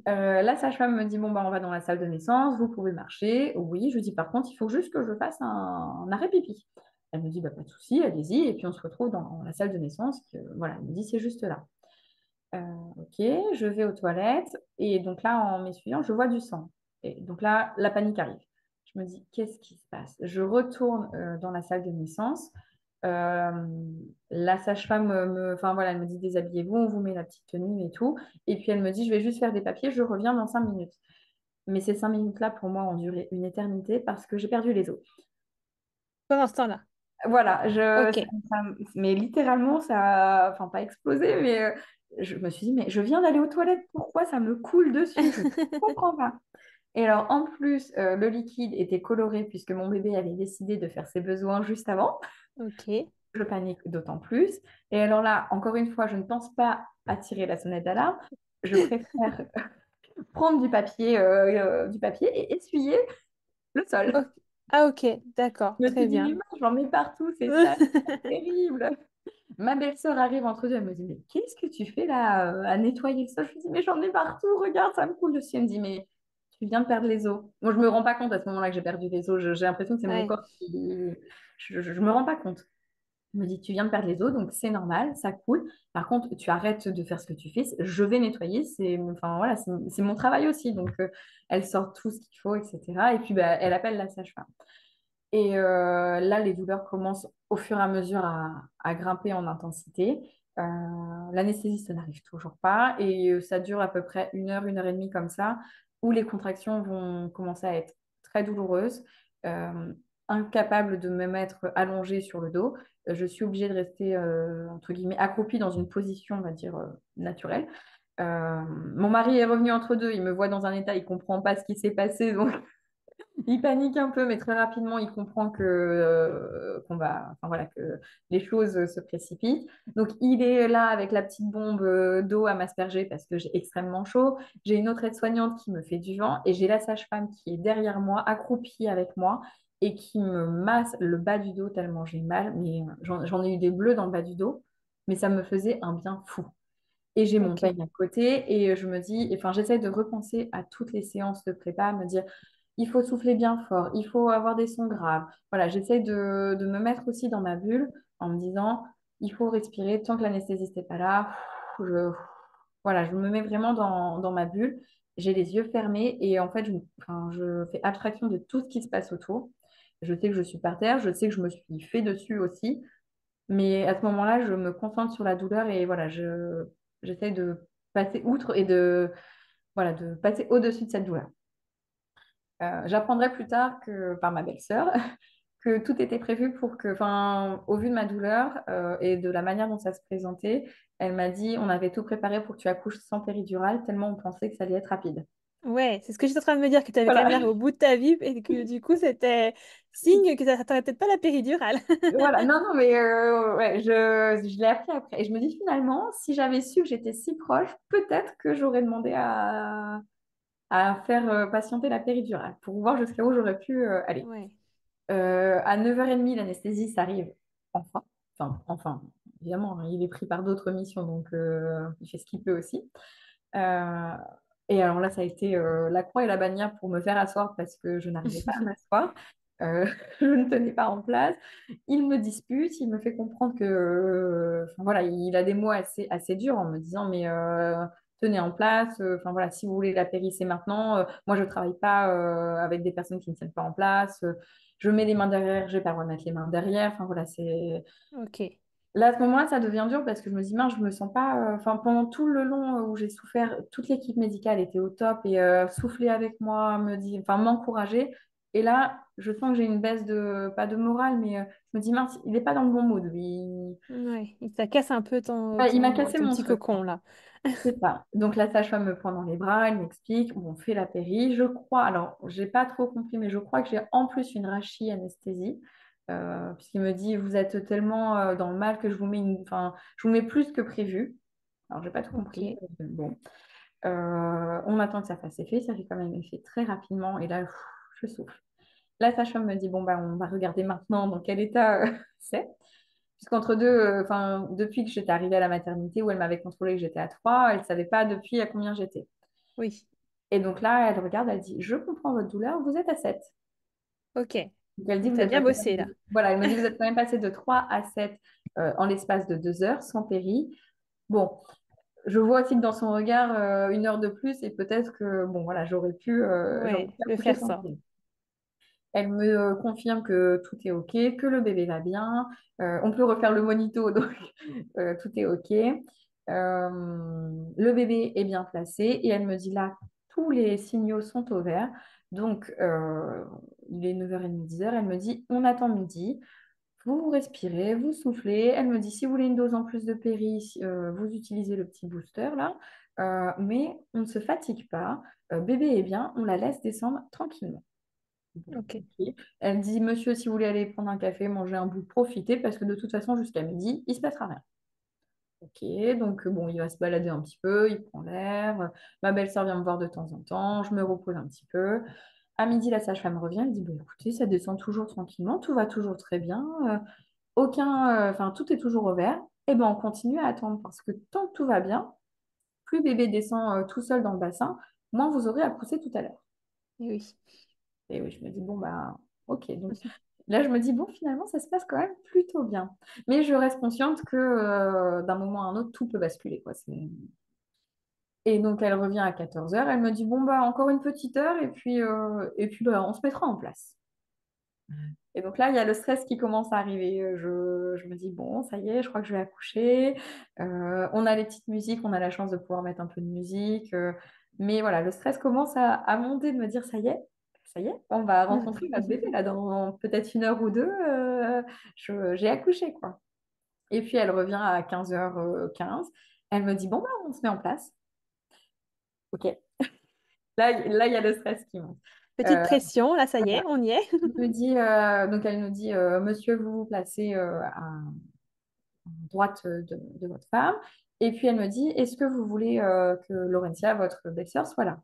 La sage-femme me dit, bon, bah, on va dans la salle de naissance, vous pouvez marcher. Oui, je lui dis, par contre, il faut juste que je fasse un arrêt pipi. Elle me dit, bah, pas de souci, allez-y. Et puis, on se retrouve dans la salle de naissance. Voilà, elle me dit, c'est juste là. Ok, je vais aux toilettes. Et donc là, en m'essuyant, je vois du sang. Et donc là, la panique arrive. Je me dis, qu'est-ce qui se passe? Je retourne dans la salle de naissance. Euh, la sage-femme enfin voilà, elle me dit déshabillez-vous, on vous met la petite tenue et tout. Et puis elle me dit je vais juste faire des papiers, je reviens dans 5 minutes. Mais ces 5 minutes-là, pour moi, ont duré une éternité parce que j'ai perdu les os. Pendant ce temps-là. Voilà, Ok. mais littéralement, ça a, enfin pas explosé, mais je me suis dit, mais je viens d'aller aux toilettes, pourquoi ça me coule dessus? Je ne comprends pas. Et alors, en plus, le liquide était coloré puisque mon bébé avait décidé de faire ses besoins juste avant. Ok. Je panique d'autant plus. Et alors là, encore une fois, je ne pense pas à tirer la sonnette d'alarme. Je préfère prendre du papier et essuyer le sol. Ok. Ah, ok. D'accord. Je me suis Très dit, mais bien. mince, j'en mets partout, c'est ça, c'est terrible. Ma belle-sœur arrive entre deux, elle me dit, mais qu'est-ce que tu fais là à nettoyer le sol? Je lui dis, mais j'en ai partout, regarde, ça me coule dessus. Elle me dit, mais tu viens de perdre les os. Moi, je me rends pas compte à ce moment-là que j'ai perdu les os. J'ai l'impression que c'est mon Ouais. corps qui... Je me rends pas compte. Elle me dit, tu viens de perdre les os, donc c'est normal, ça coule. Par contre, tu arrêtes de faire ce que tu fais. Je vais nettoyer. Enfin, voilà, c'est mon travail aussi. Donc, elle sort tout ce qu'il faut, etc. Et puis, bah, elle appelle la sage-femme. Et là, les douleurs commencent au fur et à mesure à grimper en intensité. Euh, L'anesthésie, ça n'arrive toujours pas. Et ça dure à peu près une heure et demie comme ça, où les contractions vont commencer à être très douloureuses. Euh, Incapable de me mettre allongée sur le dos, je suis obligée de rester, entre guillemets, accroupie dans une position, on va dire, naturelle. Mon mari est revenu entre deux, il me voit dans un état, il comprend pas ce qui s'est passé, donc il panique un peu, mais très rapidement, il comprend enfin, voilà, que les choses se précipitent. Donc, il est là avec la petite bombe d'eau à m'asperger parce que j'ai extrêmement chaud. J'ai une autre aide-soignante qui me fait du vent et j'ai la sage-femme qui est derrière moi, accroupie avec moi et qui me masse le bas du dos tellement j'ai mal. Mais j'en ai eu des bleus dans le bas du dos, mais ça me faisait un bien fou. Et j'ai mon Ok. peigne à côté et je me dis, enfin, j'essaie de repenser à toutes les séances de prépa, me dire, il faut souffler bien fort, il faut avoir des sons graves. Voilà, j'essaie de me mettre aussi dans ma bulle en me disant, il faut respirer tant que l'anesthésiste n'est pas là. Voilà, je me mets vraiment dans ma bulle. J'ai les yeux fermés et en fait, enfin, je fais abstraction de tout ce qui se passe autour. Je sais que je suis par terre, je sais que je me suis fait dessus aussi. Mais à ce moment-là, je me concentre sur la douleur et voilà, j'essaie de passer outre et voilà, de passer au-dessus de cette douleur. J'apprendrai plus tard que par ma belle-sœur que tout était prévu pour que, enfin, au vu de ma douleur et de la manière dont ça se présentait, elle m'a dit on avait tout préparé pour que tu accouches sans péridurale tellement on pensait que ça allait être rapide. Ouais, c'est ce que j'étais en train de me dire, que tu avais quand même Voilà. l'air au bout de ta vie et que du coup, c'était signe que ça t'aurait peut-être pas la péridurale. Voilà, non, non, mais ouais, je l'ai appris après. Et je me dis finalement, si j'avais su que j'étais si proche, peut-être que j'aurais demandé à faire patienter la péridurale pour voir jusqu'à où j'aurais pu aller. Ouais, À 9h30, l'anesthésie, ça arrive enfin. Enfin, évidemment, hein, il est pris par d'autres missions, donc il fait ce qu'il peut aussi. Euh, et alors là, ça a été la croix et la bannière pour me faire asseoir parce que je n'arrivais pas à m'asseoir. Euh, je ne tenais pas en place. Il me dispute, il me fait comprendre que, enfin, voilà, il a des mots assez durs en me disant, mais tenez en place. Enfin voilà, si vous voulez la péri, c'est maintenant. Moi, je ne travaille pas avec des personnes qui ne tiennent pas en place. Je mets les mains derrière, j'ai pas le droit de mettre les mains derrière. Enfin voilà, c'est ok. là, à ce moment-là, ça devient dur parce que je me dis, mince, je me sens pas. Enfin, pendant tout le long où j'ai souffert, toute l'équipe médicale était au top et soufflait avec moi, enfin, m'encourager. Et là, je sens que j'ai une baisse pas de morale, mais je me dis, mince, il n'est pas dans le bon mood, lui. Ouais, et ça casse un peu ton, Ouais, il m'a ton, cassé ton mon petit truc. cocon là. C'est ça. Donc la sage-femme me prend dans les bras, elle m'explique, bon, on fait la péri. Je crois, alors j'ai pas trop compris, mais je crois que j'ai en plus une rachis-anesthésie, puisqu'il me dit, vous êtes tellement dans le mal que enfin, je vous mets plus que prévu. Alors j'ai pas tout compris. Ok. Bon. On attend que ça fasse effet, ça fait quand même effet très rapidement, et là, je souffle. La sage-femme me dit, bon, bah, on va regarder maintenant dans quel état c'est. Puisqu'entre deux, enfin, depuis que j'étais arrivée à la maternité où elle m'avait contrôlé que j'étais à 3, elle ne savait pas depuis à combien j'étais. Oui. Et donc là, elle regarde, elle dit, je comprends votre douleur, vous êtes à 7. Ok. Donc elle dit, Donc vous t'as êtes bien passé bossé là. voilà, elle me dit, vous êtes quand même passé de 3 à 7 en l'espace de 2 heures sans péri. Bon, je vois aussi que dans son regard, une heure de plus et peut-être que, bon, voilà, j'aurais Ouais, pu le accoucher faire sans ça. péri. Elle me confirme que tout est OK, que le bébé va bien. On peut refaire le monito, donc tout est OK. Le bébé est bien placé et elle me dit là, tous les signaux sont au vert. Donc, il est 9h30, 10h. Elle me dit, on attend midi. Vous respirez, vous soufflez. Elle me dit, si vous voulez une dose en plus de péri, vous utilisez le petit booster là. Mais on ne se fatigue pas. Bébé est bien, on la laisse descendre tranquillement. Bon, Ok. ok. Elle me dit, monsieur, si vous voulez aller prendre un café, manger un bout, profitez, parce que de toute façon, jusqu'à midi, il ne se passera rien. Ok, donc bon, il va se balader un petit peu, il prend l'air. Ma belle-sœur vient me voir de temps en temps, je me repose un petit peu. À midi, la sage-femme revient, elle dit, bon, écoutez, ça descend toujours tranquillement, tout va toujours très bien, enfin, tout est toujours au vert. Et ben, on continue à attendre, parce que tant que tout va bien, plus bébé descend tout seul dans le bassin, moins vous aurez à pousser tout à l'heure. Et oui. Et oui, je me dis, bon, bah, ok. Donc, Là, je me dis, bon, finalement, ça se passe quand même plutôt bien. Mais je reste consciente que d'un moment à un autre, tout peut basculer, quoi. Et donc, elle revient à 14 heures. Elle me dit, bon, bah, encore une petite heure et puis bah, on se mettra en place. Et donc là, il y a le stress qui commence à arriver. Je me dis, bon, ça y est, je crois que je vais accoucher. On a les petites musiques, on a la chance de pouvoir mettre un peu de musique. Mais voilà, le stress commence à monter, de me dire, ça y est, on va rencontrer notre bébé là dans peut-être une heure ou deux. J'ai accouché, quoi. Et puis, elle revient à 15h15. Elle me dit, bon, bah, on se met en place. OK. Là, il y a le stress qui monte. Petite Euh, pression, là, ça y est, voilà. on y est. Donc, elle nous dit, monsieur, vous vous placez droite de votre femme. Et puis elle me dit, est-ce que vous voulez que Laurentia, votre belle-sœur, soit là?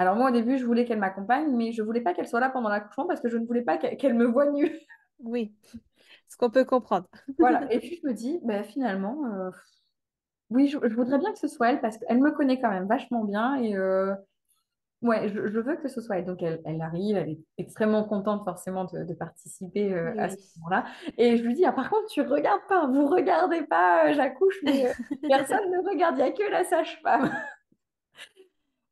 Alors moi au début, je voulais qu'elle m'accompagne, mais je voulais pas qu'elle soit là pendant l'accouchement parce que je ne voulais pas qu'elle me voie nue. Oui, ce qu'on peut comprendre. Voilà. Et puis je me dis, bah, finalement, oui, je voudrais bien que ce soit elle parce qu'elle me connaît quand même vachement bien et ouais, je veux que ce soit elle. Donc elle arrive, elle est extrêmement contente forcément de participer Oui, à ce oui. moment-là. Et je lui dis, ah, par contre, tu regardes pas, vous regardez pas, j'accouche, mais personne ne regarde, il n'y a que la sage-femme.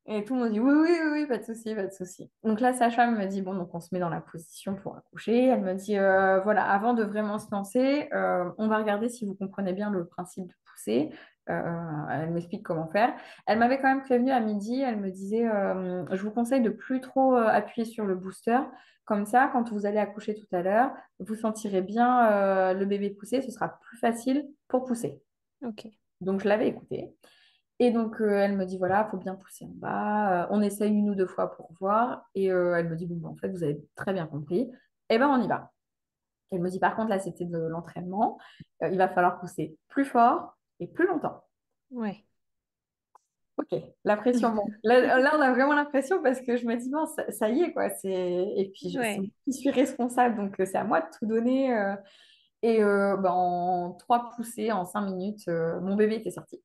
Et tout le monde dit oui, oui, oui, oui, pas de souci, pas de souci. Donc là, sage-femme me dit, bon, donc on se met dans la position pour accoucher. Elle me dit, voilà, avant de vraiment se lancer, on va regarder si vous comprenez bien le principe de pousser. Elle m'explique comment faire. Elle m'avait quand même prévenu à midi, elle me disait, je vous conseille de plus trop appuyer sur le booster. Comme ça, quand vous allez accoucher tout à l'heure, vous sentirez bien le bébé pousser, ce sera plus facile pour pousser. Ok. Donc je l'avais écouté. Et donc, elle me dit, voilà, il faut bien pousser en bas. On essaye une ou deux fois pour voir. Et elle me dit, bon, ben, en fait, vous avez très bien compris. Eh ben, on y va. Elle me dit, par contre, là, c'était de l'entraînement. Il va falloir pousser plus fort et plus longtemps. Ouais. OK, la pression monte. Là, on a vraiment l'impression parce que je me dis, bon, ça y est, quoi. Et puis, c'est moi Ouais. qui suis responsable. Donc, c'est à moi de tout donner. Et ben, en 3 poussées, en 5 minutes, mon bébé était sorti.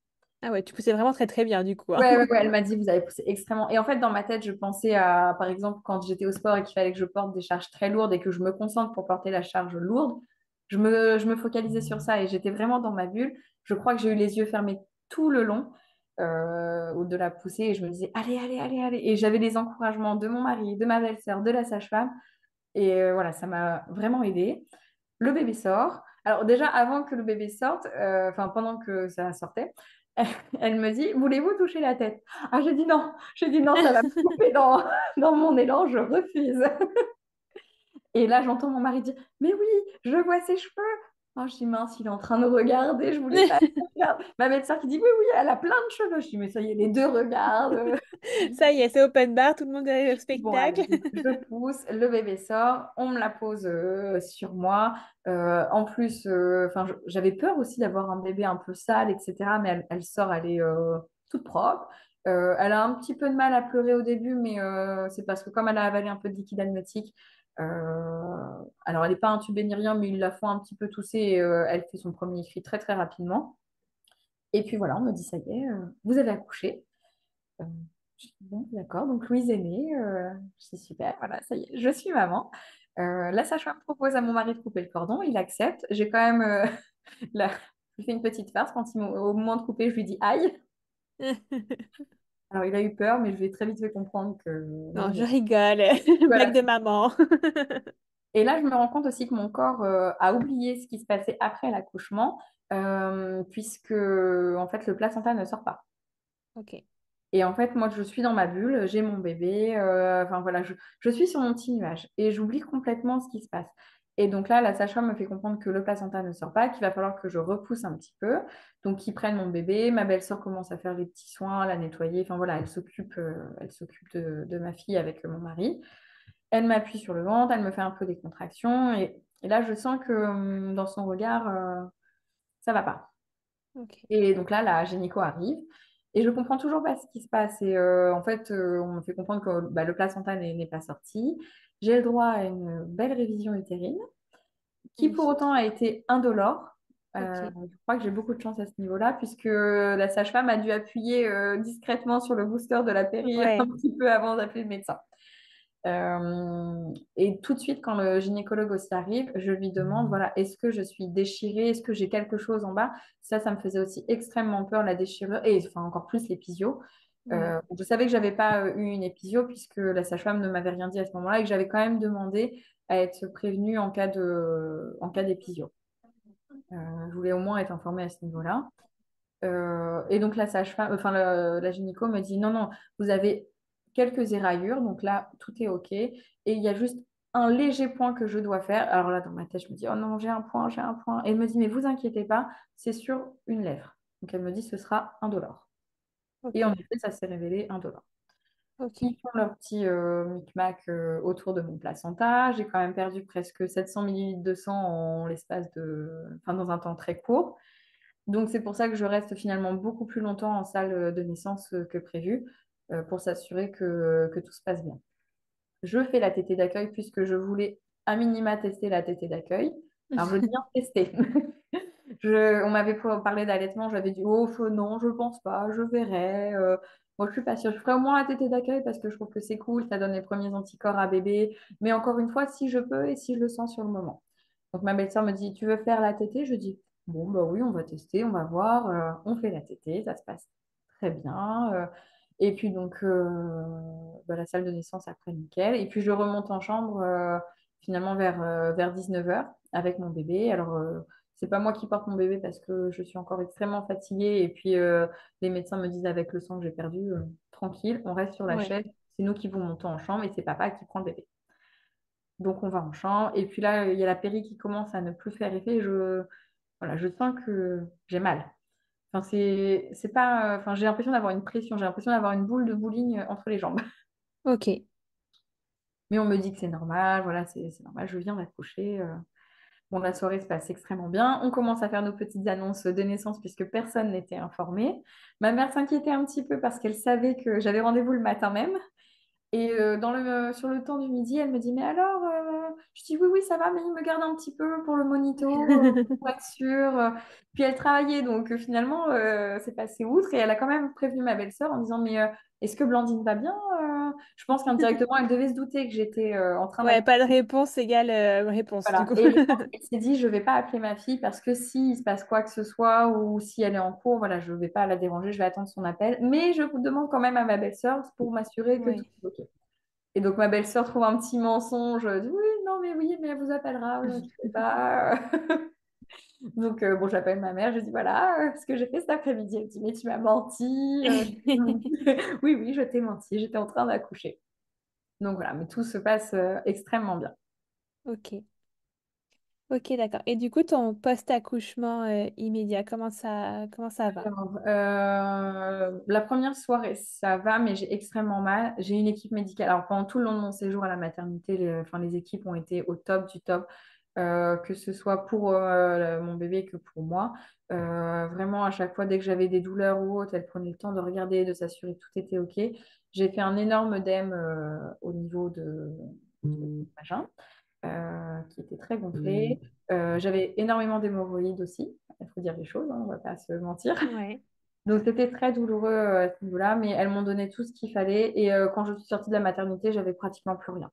Ah ouais, tu poussais vraiment très très bien du coup, hein. Ouais, ouais, ouais, elle m'a dit, vous avez poussé extrêmement. Et en fait, dans ma tête, je pensais à, par exemple, quand j'étais au sport et qu'il fallait que je porte des charges très lourdes et que je me concentre pour porter la charge lourde, je me focalisais sur ça et j'étais vraiment dans ma bulle. Je crois que j'ai eu les yeux fermés tout le long de la poussée et je me disais, allez, allez, allez, allez. Et j'avais les encouragements de mon mari, de ma belle-sœur, de la sage-femme. Et voilà, ça m'a vraiment aidée. Le bébé sort. Alors déjà, avant que le bébé sorte, enfin pendant que ça sortait, elle me dit, voulez-vous toucher la tête? Ah, j'ai dit non. J'ai dit non, ça va me couper dans mon élan, je refuse. Et là, j'entends mon mari dire, mais oui, je vois ses cheveux. Oh, je dis, mince, il est en train de regarder, je voulais pas qu'il regarde. Ma belle-sœur qui dit, oui, oui, elle a plein de cheveux. Je dis, mais ça y est, les deux regardent. Ça y est, c'est open bar, tout le monde est au Bon, allez, spectacle. je pousse, le bébé sort, on me la pose sur moi. En plus, enfin, j'avais peur aussi d'avoir un bébé un peu sale, etc. Mais elle sort, elle est toute propre. Elle a un petit peu de mal à pleurer au début, mais c'est parce que comme elle a avalé un peu de liquide amniotique, alors elle n'est pas intubée ni rien, mais ils la font un petit peu tousser et elle fait son premier cri très très rapidement. Et puis voilà, on me dit, ça y est, vous avez accouché. Euh, je dis, bon, d'accord, donc Louise est née, c'est super, voilà, ça y est, je suis maman. La sage-femme propose à mon mari de couper le cordon, il accepte. J'ai quand même la... je fais une petite farce quand au moment de couper, je lui dis aïe. Alors il a eu peur, mais je lui ai très vite fait comprendre que non, Non, je rigole. Blague voilà. de maman. Et là, je me rends compte aussi que mon corps a oublié ce qui se passait après l'accouchement, puisque en fait le placenta ne sort pas. Ok. Et en fait, moi, je suis dans ma bulle, j'ai mon bébé, enfin voilà, je suis sur mon petit nuage et j'oublie complètement ce qui se passe. Et donc là, la sage-femme me fait comprendre que le placenta ne sort pas, qu'il va falloir que je repousse un petit peu. Donc, ils prennent mon bébé, ma belle-sœur commence à faire les petits soins, la nettoyer, enfin voilà, elle s'occupe de ma fille avec mon mari. Elle m'appuie sur le ventre, elle me fait un peu des contractions et là, je sens que dans son regard, ça va pas. Ok. Et donc là, la gynéco arrive et je comprends toujours pas ce qui se passe. Et en fait, on me fait comprendre que bah, le placenta n'est pas sorti. J'ai le droit à une belle révision utérine qui pour Magnifique. autant a été indolore. Ok. Je crois que j'ai beaucoup de chance à ce niveau-là puisque la sage-femme a dû appuyer discrètement sur le booster de la péri un Ouais. petit peu avant d'appeler le médecin. Et tout de suite, quand le gynécologue aussi arrive, je lui demande, voilà, est-ce que je suis déchirée? Est-ce que j'ai quelque chose en bas? Ça me faisait aussi extrêmement peur, la déchirure, et enfin encore plus l'épisio. Ouais. Je savais que j'avais pas eu une épisio puisque la sage-femme ne m'avait rien dit à ce moment-là et que j'avais quand même demandé à être prévenue en cas d'épisio. Je voulais au moins être informée à ce niveau-là. Et donc la sage-femme, enfin la gynéco me dit non, non, vous avez quelques éraillures, donc là tout est OK. Et il y a juste un léger point que je dois faire. Alors là, dans ma tête, je me dis oh non, j'ai un point, j'ai un point. Et elle me dit mais vous inquiétez pas, c'est sur une lèvre. Donc elle me dit ce sera indolore. Et en Ok. effet, ça s'est révélé indolore. Ok. Ils font leur petit micmac autour de mon placenta. J'ai quand même perdu presque 700 millilitres de sang en l'espace enfin, dans un temps très court. Donc, c'est pour ça que je reste finalement beaucoup plus longtemps en salle de naissance que prévu pour s'assurer que tout se passe bien. Je fais la tétée d'accueil puisque je voulais à minima tester la tétée d'accueil. Alors, je dis bien tester. On m'avait parlé d'allaitement, j'avais dit, oh, non, je pense pas, je verrai. Moi, je suis pas sûre. Je ferai au moins la tétée d'accueil parce que je trouve que c'est cool, ça donne les premiers anticorps à bébé. Mais encore une fois, si je peux et si je le sens sur le moment. Donc, ma belle-sœur me dit, tu veux faire la tétée? Je dis, bon, bah oui, on va tester, on va voir. On fait la tétée, ça se passe très bien. Et puis, donc, bah, la salle de naissance après, nickel. Et puis, je remonte en chambre finalement vers 19h avec mon bébé. Alors, c'est pas moi qui porte mon bébé parce que je suis encore extrêmement fatiguée. Et puis, les médecins me disent avec le sang que j'ai perdu, tranquille, on reste sur la Ouais. chaise. C'est nous qui vous montons en chambre et c'est papa qui prend le bébé. Donc, on va en chambre. Et puis là, il y a la péri qui commence à ne plus faire effet. Voilà, je sens que j'ai mal. Enfin, c'est pas, enfin, j'ai l'impression d'avoir une pression. J'ai l'impression d'avoir une boule de bowling entre les jambes. Ok. Mais on me dit que c'est normal. Voilà, c'est normal. Je viens d'accoucher. Bon, la soirée se passe extrêmement bien. On commence à faire nos petites annonces de naissance puisque personne n'était informé. Ma mère s'inquiétait un petit peu parce qu'elle savait que j'avais rendez-vous le matin même. Et sur le temps du midi, elle me dit, mais alors, je dis oui, oui, ça va, mais il me garde un petit peu pour le monito, pour être sûre. Puis elle travaillait, donc finalement, c'est passé outre. Et elle a quand même prévenu ma belle-sœur en disant, mais est-ce que Blandine va bien? Je pense qu'indirectement, elle devait se douter que j'étais en train Ouais, pas de d'accoucher. réponse égale réponse, du Voilà. coup. Et je pense qu'elle s'est dit, je ne vais pas appeler ma fille parce que s'il se passe quoi que ce soit ou si elle est en cours, voilà, je ne vais pas la déranger, je vais attendre son appel. Mais je vous demande quand même à ma belle-sœur pour m'assurer que tout Ouais. est OK. Et donc ma belle-sœur trouve un petit mensonge, dit oui, non, mais oui, mais elle vous appellera, vous inquiétez pas. Donc bon, j'appelle ma mère, je dis voilà ce que j'ai fait cet après-midi. Elle dit mais tu m'as menti. Oui, oui, je t'ai menti, j'étais en train d'accoucher. Donc voilà, mais tout se passe extrêmement bien. Ok. Ok, d'accord. Et du coup, ton post-accouchement immédiat, comment ça va? Alors, la première soirée, ça va, mais j'ai extrêmement mal. J'ai une équipe médicale. Alors, pendant tout le long de mon séjour à la maternité, enfin, les équipes ont été au top du top, que ce soit pour mon bébé que pour moi. Vraiment, à chaque fois, dès que j'avais des douleurs ou autre, elles prenaient le temps de regarder, de s'assurer que tout était OK. J'ai fait un énorme œdème au niveau de vagin qui était très gonflé. J'avais énormément d'hémorroïdes aussi, il faut dire les choses, hein, on va pas se mentir. Ouais. Donc c'était très douloureux à ce niveau-là, mais elles m'ont donné tout ce qu'il fallait. Et quand je suis sortie de la maternité, j'avais pratiquement plus rien.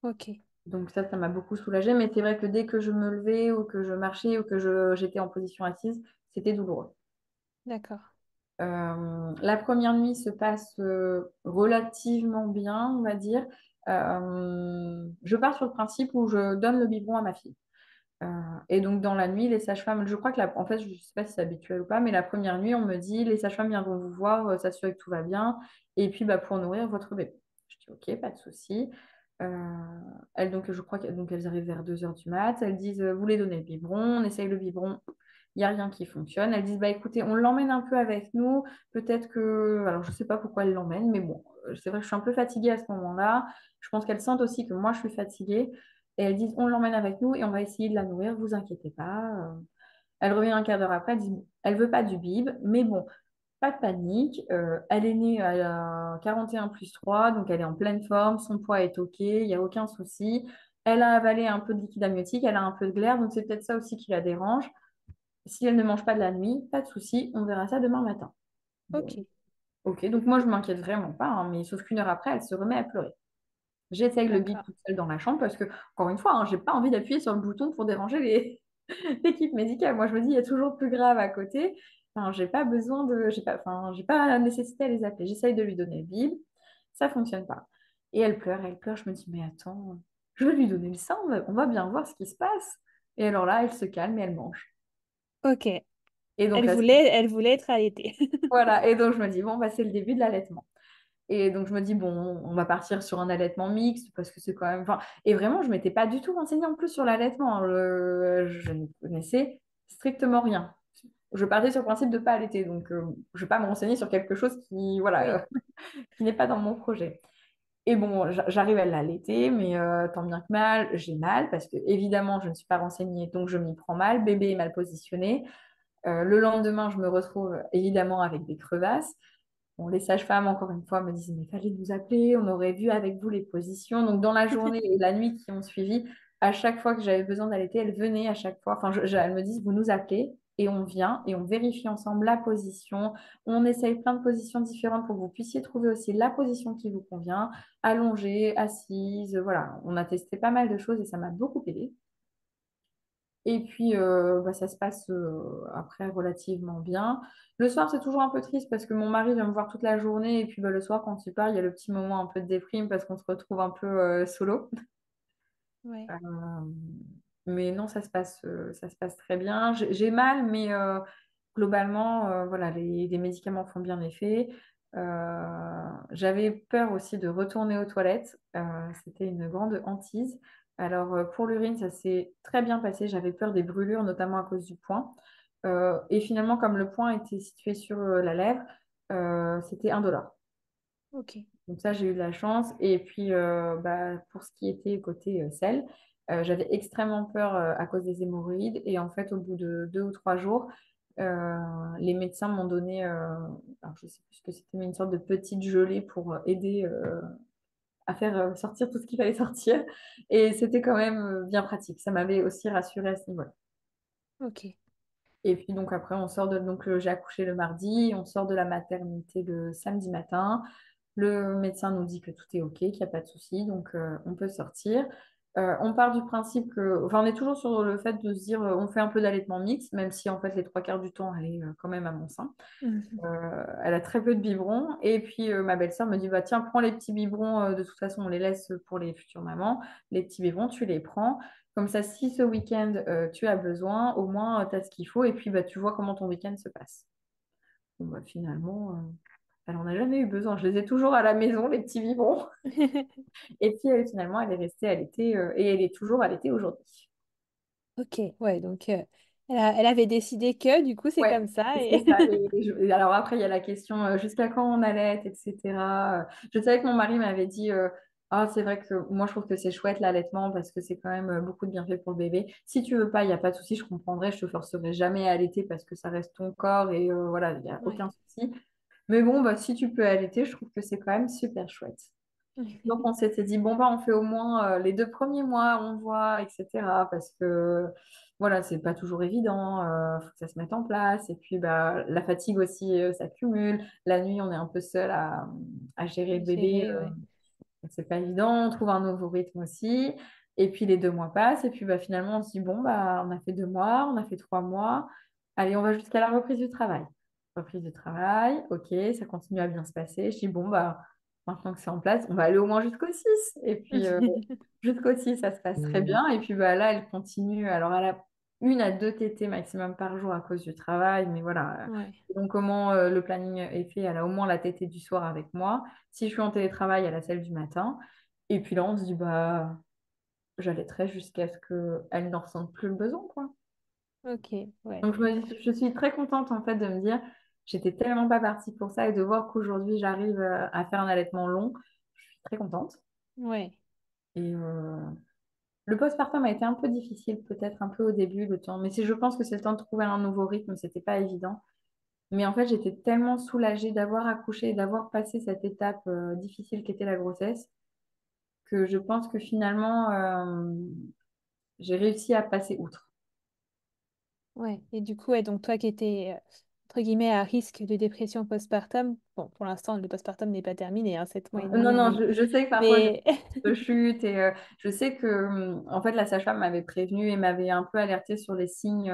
Ok, Donc ça m'a beaucoup soulagée. Mais c'est vrai que dès que je me levais ou que je marchais ou que j'étais en position assise, c'était douloureux. d'accord. La première nuit se passe relativement bien, on va dire. Je pars sur le principe où je donne le biberon à ma fille. Euh, et donc, dans la nuit, les sages-femmes, je crois que, en fait, je ne sais pas si c'est habituel ou pas, mais la première nuit, on me dit, les sages-femmes viendront vous voir, s'assurer que tout va bien, et puis bah, pour nourrir votre bébé. Je dis, ok, pas de souci. Elles, donc, je crois qu'elles arrivent vers 2 heures du mat. Elles disent, vous voulez donner le biberon, on essaye le biberon, il n'y a rien qui fonctionne. Elles disent, bah écoutez, on l'emmène un peu avec nous, peut-être que, alors je ne sais pas pourquoi elles l'emmènent, mais bon, c'est vrai que je suis un peu fatiguée à ce moment-là. Je pense qu'elles sentent aussi que moi, je suis fatiguée. Et elles disent, on l'emmène avec nous et on va essayer de la nourrir, vous inquiétez pas. Elle revient un quart d'heure après, elle dit, bon, elle veut pas du bib, mais bon, pas de panique. Elle est née à 41 plus 3, donc elle est en pleine forme, son poids est OK, il n'y a aucun souci. Elle a avalé un peu de liquide amniotique, elle a un peu de glaire, donc c'est peut-être ça aussi qui la dérange. Si elle ne mange pas de la nuit, pas de souci, on verra ça demain matin. Bon, Ok. OK, donc moi je m'inquiète vraiment pas, hein, mais sauf qu'une heure après, elle se remet à pleurer. J'essaye le bip D'accord. toute seule dans la chambre parce que, encore une fois, hein, j'ai pas envie d'appuyer sur le bouton pour déranger l'équipe médicale. Moi, je me dis, il y a toujours plus grave à côté. Enfin, j'ai pas besoin de, j'ai pas la nécessité à les appeler. J'essaye de lui donner le bip, ça fonctionne pas. Et elle pleure, elle pleure. Je me dis, mais attends, je vais lui donner le sein, on va bien voir ce qui se passe. Et alors là, elle se calme et elle mange. Ok. Et donc là, Elle voulait être allaitée. voilà. Et donc je me dis, bon, bah, c'est le début de l'allaitement. Et donc, je me dis, bon, on va partir sur un allaitement mixte parce que c'est quand même. Enfin, et vraiment, je ne m'étais pas du tout renseignée en plus sur l'allaitement, hein. Je ne connaissais strictement rien. Je partais sur le principe de ne pas allaiter. Donc, je ne vais pas me renseigner sur quelque chose qui, voilà, Oui. qui n'est pas dans mon projet. Et bon, j'arrive à l'allaiter, mais tant bien que mal, j'ai mal parce que, évidemment, je ne suis pas renseignée, donc je m'y prends mal. Bébé est mal positionné. Le lendemain, je me retrouve évidemment avec des crevasses. Bon, les sages-femmes, encore une fois, me disent, mais fallait nous appeler, on aurait vu avec vous les positions. Donc, dans la journée et la nuit qui ont suivi, à chaque fois que j'avais besoin d'allaiter, elles venaient à chaque fois. Enfin, elles me disent, vous nous appelez et on vient et on vérifie ensemble la position. On essaye plein de positions différentes pour que vous puissiez trouver aussi la position qui vous convient, allongée, assise. Voilà, on a testé pas mal de choses et ça m'a beaucoup aidé. Et puis, bah, ça se passe après relativement bien. Le soir, c'est toujours un peu triste parce que mon mari vient me voir toute la journée. Et puis, bah, le soir, quand il part, il y a le petit moment un peu de déprime parce qu'on se retrouve un peu solo. Ouais. Euh, mais non, ça se passe très bien. J'ai mal, mais globalement, voilà, les médicaments font bien effet. J'avais peur aussi de retourner aux toilettes. C'était une grande hantise. Alors, pour l'urine, ça s'est très bien passé. J'avais peur des brûlures, notamment à cause du poing. Et finalement, comme le poing était situé sur la lèvre, c'était indolore. Ok. Donc ça, j'ai eu de la chance. Et puis, bah, pour ce qui était côté sel, j'avais extrêmement peur à cause des hémorroïdes. Et en fait, au bout de 2 ou 3 jours, euh, les médecins m'ont donné, alors je sais plus ce que c'était, mais une sorte de petite gelée pour aider à faire sortir tout ce qu'il fallait sortir. Et c'était quand même bien pratique. Ça m'avait aussi rassurée à ce niveau-là. Ok. Et puis donc après, on sort de... Donc j'ai accouché le mardi, on sort de la maternité le samedi matin. Le médecin nous dit que tout est OK, qu'il n'y a pas de souci, donc on peut sortir. On part du principe que, enfin, on est toujours sur le fait de se dire, on fait un peu d'allaitement mixte, même si en fait les 3 quarts du temps, elle est quand même à mon sein. Mhm. Elle a très peu de biberons. Et puis ma belle-sœur me dit, bah tiens, prends les petits biberons, de toute façon, on les laisse pour les futures mamans. Les petits biberons, tu les prends. Comme ça, si ce week-end tu as besoin, au moins tu as ce qu'il faut, et puis bah, tu vois comment ton week-end se passe. Bon, bah, finalement, elle n'en a jamais eu besoin. Je les ai toujours à la maison, les petits biberons. Et puis finalement, elle est restée à l'été et elle est toujours à l'été aujourd'hui. Ok, ouais, donc elle avait décidé que du coup c'est Ouais, comme ça c'est et ça. Et alors après, il y a la question jusqu'à quand on allait, etc. Je savais que mon mari m'avait dit ah, c'est vrai que moi, je trouve que c'est chouette l'allaitement parce que c'est quand même beaucoup de bienfaits pour le bébé. Si tu veux pas, il n'y a pas de souci, je comprendrai. Je te forcerai jamais à allaiter parce que ça reste ton corps et voilà, il n'y a ouais. aucun souci. Mais bon, bah, si tu peux allaiter, je trouve que c'est quand même super chouette. Donc, on s'était dit, bon, bah, on fait au moins les 2 premiers mois, on voit, etc. Parce que, voilà, c'est pas toujours évident, faut que ça se mette en place. Et puis, bah, la fatigue aussi s'accumule. La nuit, on est un peu seul à gérer le bébé. Gérer, ouais. Donc, c'est pas évident. On trouve un nouveau rythme aussi. Et puis, les 2 mois passent. Et puis, bah, finalement, on se dit, bon, bah, on a fait 2 mois, on a fait 3 mois. Allez, on va jusqu'à la reprise du travail. Reprise du travail, ok, ça continue à bien se passer. Je dis, bon, bah, maintenant que c'est en place, on va aller au moins jusqu'au 6. Et puis, jusqu'au 6, ça se passe très bien. Et puis, bah, là, elle continue. Alors, elle a 1 à 2 tétées maximum par jour à cause du travail. Mais voilà. Ouais, Donc, comment le planning est fait? Elle a au moins la tétée du soir avec moi. Si je suis en télétravail, elle a celle du matin. Et puis là, on se dit, bah, j'allaiterai jusqu'à ce qu'elle n'en ressente plus le besoin, quoi. ok, ouais. Donc, je suis très contente, en fait, de me dire, j'étais tellement pas partie pour ça et de voir qu'aujourd'hui, j'arrive à faire un allaitement long. Je suis très contente. Ouais, Et le postpartum a été un peu difficile, peut-être un peu au début, le temps. Mais je pense que c'est le temps de trouver un nouveau rythme. C'était pas évident. Mais en fait, j'étais tellement soulagée d'avoir accouché et d'avoir passé cette étape difficile qu'était la grossesse que je pense que finalement, j'ai réussi à passer outre. ouais. Et du coup, ouais, donc toi qui étais en entre guillemets, à risque de dépression postpartum. Bon, pour l'instant, le postpartum n'est pas terminé, hein, 7 mois et Non, demi, non, mais, je sais que parfois j'ai mais... de chute et je sais que en fait la sage-femme m'avait prévenue et m'avait un peu alertée sur les signes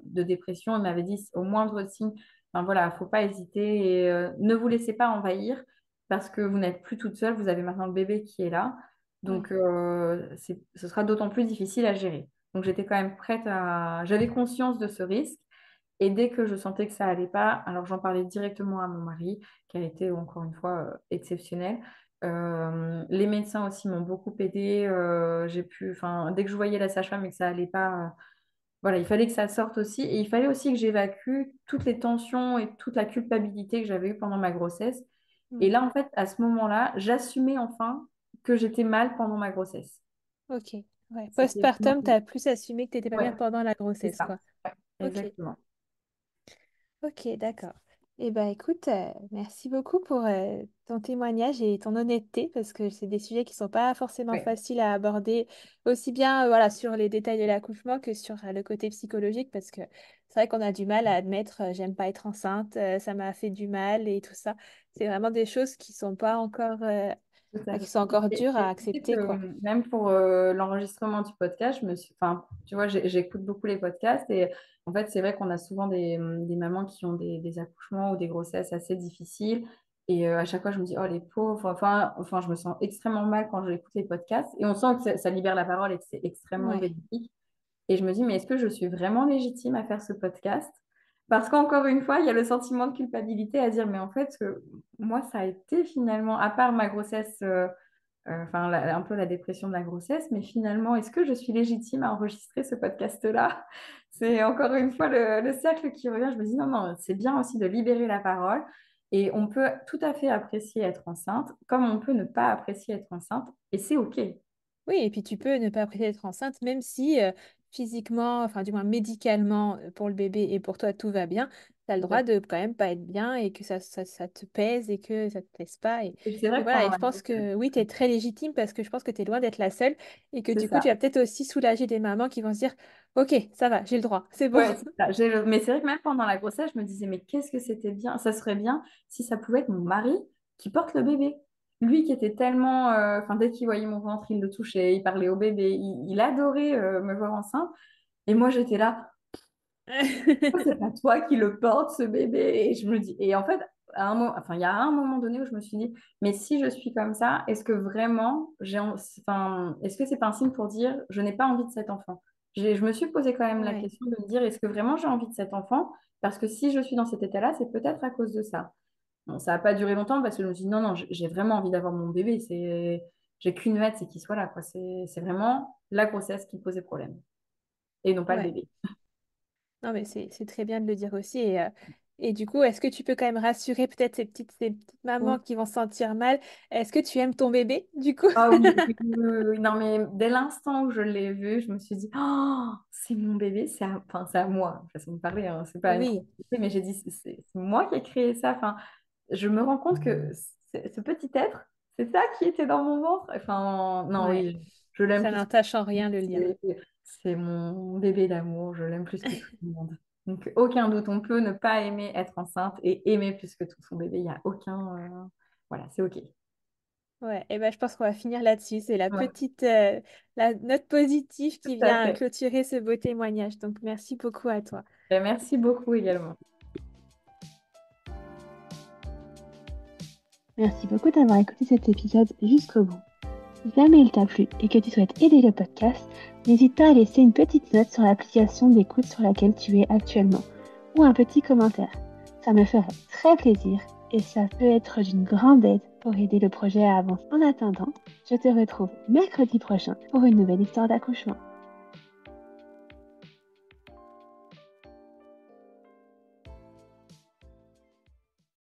de dépression. Elle m'avait dit au moindre signe, enfin voilà, faut pas hésiter et ne vous laissez pas envahir parce que vous n'êtes plus toute seule, vous avez maintenant le bébé qui est là, Ouais, donc ce sera d'autant plus difficile à gérer. Donc j'étais quand même prête à, j'avais conscience de ce risque. Et dès que je sentais que ça allait pas, alors j'en parlais directement à mon mari, qui a été encore une fois exceptionnel. Les médecins aussi m'ont beaucoup aidé. J'ai pu, enfin, dès que je voyais la sage-femme et que ça allait pas, voilà, il fallait que ça sorte aussi. Et il fallait aussi que j'évacue toutes les tensions et toute la culpabilité que j'avais eue pendant ma grossesse. Et ouais. là, en fait, à ce moment-là, j'assumais enfin que j'étais mal pendant ma grossesse. Ok. Ouais. C'était vraiment... Postpartum, tu as plus assumé que tu n'étais pas bien Ouais, pendant la c'est grossesse, ça. quoi. Ouais, Ok. exactement. Ok, d'accord. Eh ben, écoute, merci beaucoup pour ton témoignage et ton honnêteté, parce que c'est des sujets qui sont pas forcément Ouais, faciles à aborder, aussi bien voilà, sur les détails de l'accouchement que sur le côté psychologique, parce que c'est vrai qu'on a du mal à admettre, j'aime pas être enceinte, ça m'a fait du mal et tout ça. C'est vraiment des choses qui sont pas encore, tout à qui fait. sont encore dures à Et tu sais que accepter, quoi. même pour l'enregistrement du podcast, enfin, tu vois, j'écoute beaucoup les podcasts et en fait, c'est vrai qu'on a souvent des mamans qui ont des accouchements ou des grossesses assez difficiles. Et à chaque fois, je me dis, oh les pauvres, enfin, je me sens extrêmement mal quand j'écoute les podcasts. Et on sent que ça libère la parole et que c'est extrêmement Ouais. bénéfique. Et je me dis, mais est-ce que je suis vraiment légitime à faire ce podcast? Parce qu'encore une fois, il y a le sentiment de culpabilité à dire, mais en fait, moi, ça a été finalement, à part ma grossesse, enfin, un peu la dépression de la grossesse, mais finalement, est-ce que je suis légitime à enregistrer ce podcast-là? C'est encore une fois le cercle qui revient. Je me dis, non, non, c'est bien aussi de libérer la parole. Et on peut tout à fait apprécier être enceinte, comme on peut ne pas apprécier être enceinte, et c'est OK. Oui, et puis tu peux ne pas apprécier d'être enceinte, même si physiquement, enfin du moins médicalement, pour le bébé et pour toi, tout va bien, tu as le Tout à droit fait. de quand même pas être bien et que ça te pèse et que ça te plaise pas. Et c'est Et vrai que voilà, pendant et je la pense grossesse, que oui, tu es très légitime parce que je pense que tu es loin d'être la seule et que c'est du coup, tu ça. vas peut-être aussi soulager des mamans qui vont se dire, OK, ça va, j'ai le droit, c'est bon. Ouais, c'est ça. Mais c'est vrai que même pendant la grossesse, je me disais, mais qu'est-ce que c'était bien, ça serait bien si ça pouvait être mon mari qui porte le bébé. Lui qui était tellement, enfin, dès qu'il voyait mon ventre, il le touchait, il parlait au bébé, il adorait me voir enceinte. Et moi, j'étais là, c'est pas toi qui le porte, ce bébé. Et je me dis, et en fait, enfin, il y a un moment donné où je me suis dit, mais si je suis comme ça, est-ce que vraiment, enfin, est-ce que c'est pas un signe pour dire, je n'ai pas envie de cet enfant? Je me suis posé quand même la Ouais, question de me dire, est-ce que vraiment j'ai envie de cet enfant? Parce que si je suis dans cet état-là, c'est peut-être à cause de ça. Bon, ça n'a pas duré longtemps parce que je me suis dit, non, non, j'ai vraiment envie d'avoir mon bébé. J'ai qu'une hâte, c'est qu'il soit là, quoi. C'est vraiment la grossesse qui posait problème et non pas le ouais. bébé. Non, mais c'est très bien de le dire aussi. Et du coup, est-ce que tu peux quand même rassurer peut-être ces petites mamans qui vont se sentir mal? Est-ce que tu aimes ton bébé, du coup? Ah oui, oui, oui, oui, oui. Non, mais dès l'instant où je l'ai vu, je me suis dit, oh, c'est mon bébé, enfin, c'est à moi, façon de parler, hein, c'est pas une Oui, complicité, mais j'ai dit, c'est moi qui ai créé ça. Enfin, je me rends compte que ce petit être, c'est ça qui était dans mon ventre. Enfin, non, ouais. oui, je l'aime Ça plus que n'entache en rien le lien. c'est c'est mon bébé d'amour, je l'aime plus que tout le monde. Donc, aucun doute, on peut ne pas aimer être enceinte et aimer plus que tout son bébé, il n'y a aucun. Voilà, c'est OK. Ouais, et ben je pense qu'on va finir là-dessus. C'est la Ouais, petite la note positive tout qui à vient fait. clôturer ce beau témoignage. Donc merci beaucoup à toi. Merci beaucoup également. Merci beaucoup d'avoir écouté cet épisode jusqu'au bout. Si jamais il t'a plu et que tu souhaites aider le podcast, n'hésite pas à laisser une petite note sur l'application d'écoute sur laquelle tu es actuellement ou un petit commentaire. Ça me ferait très plaisir et ça peut être d'une grande aide pour aider le projet à avancer. En attendant, je te retrouve mercredi prochain pour une nouvelle histoire d'accouchement.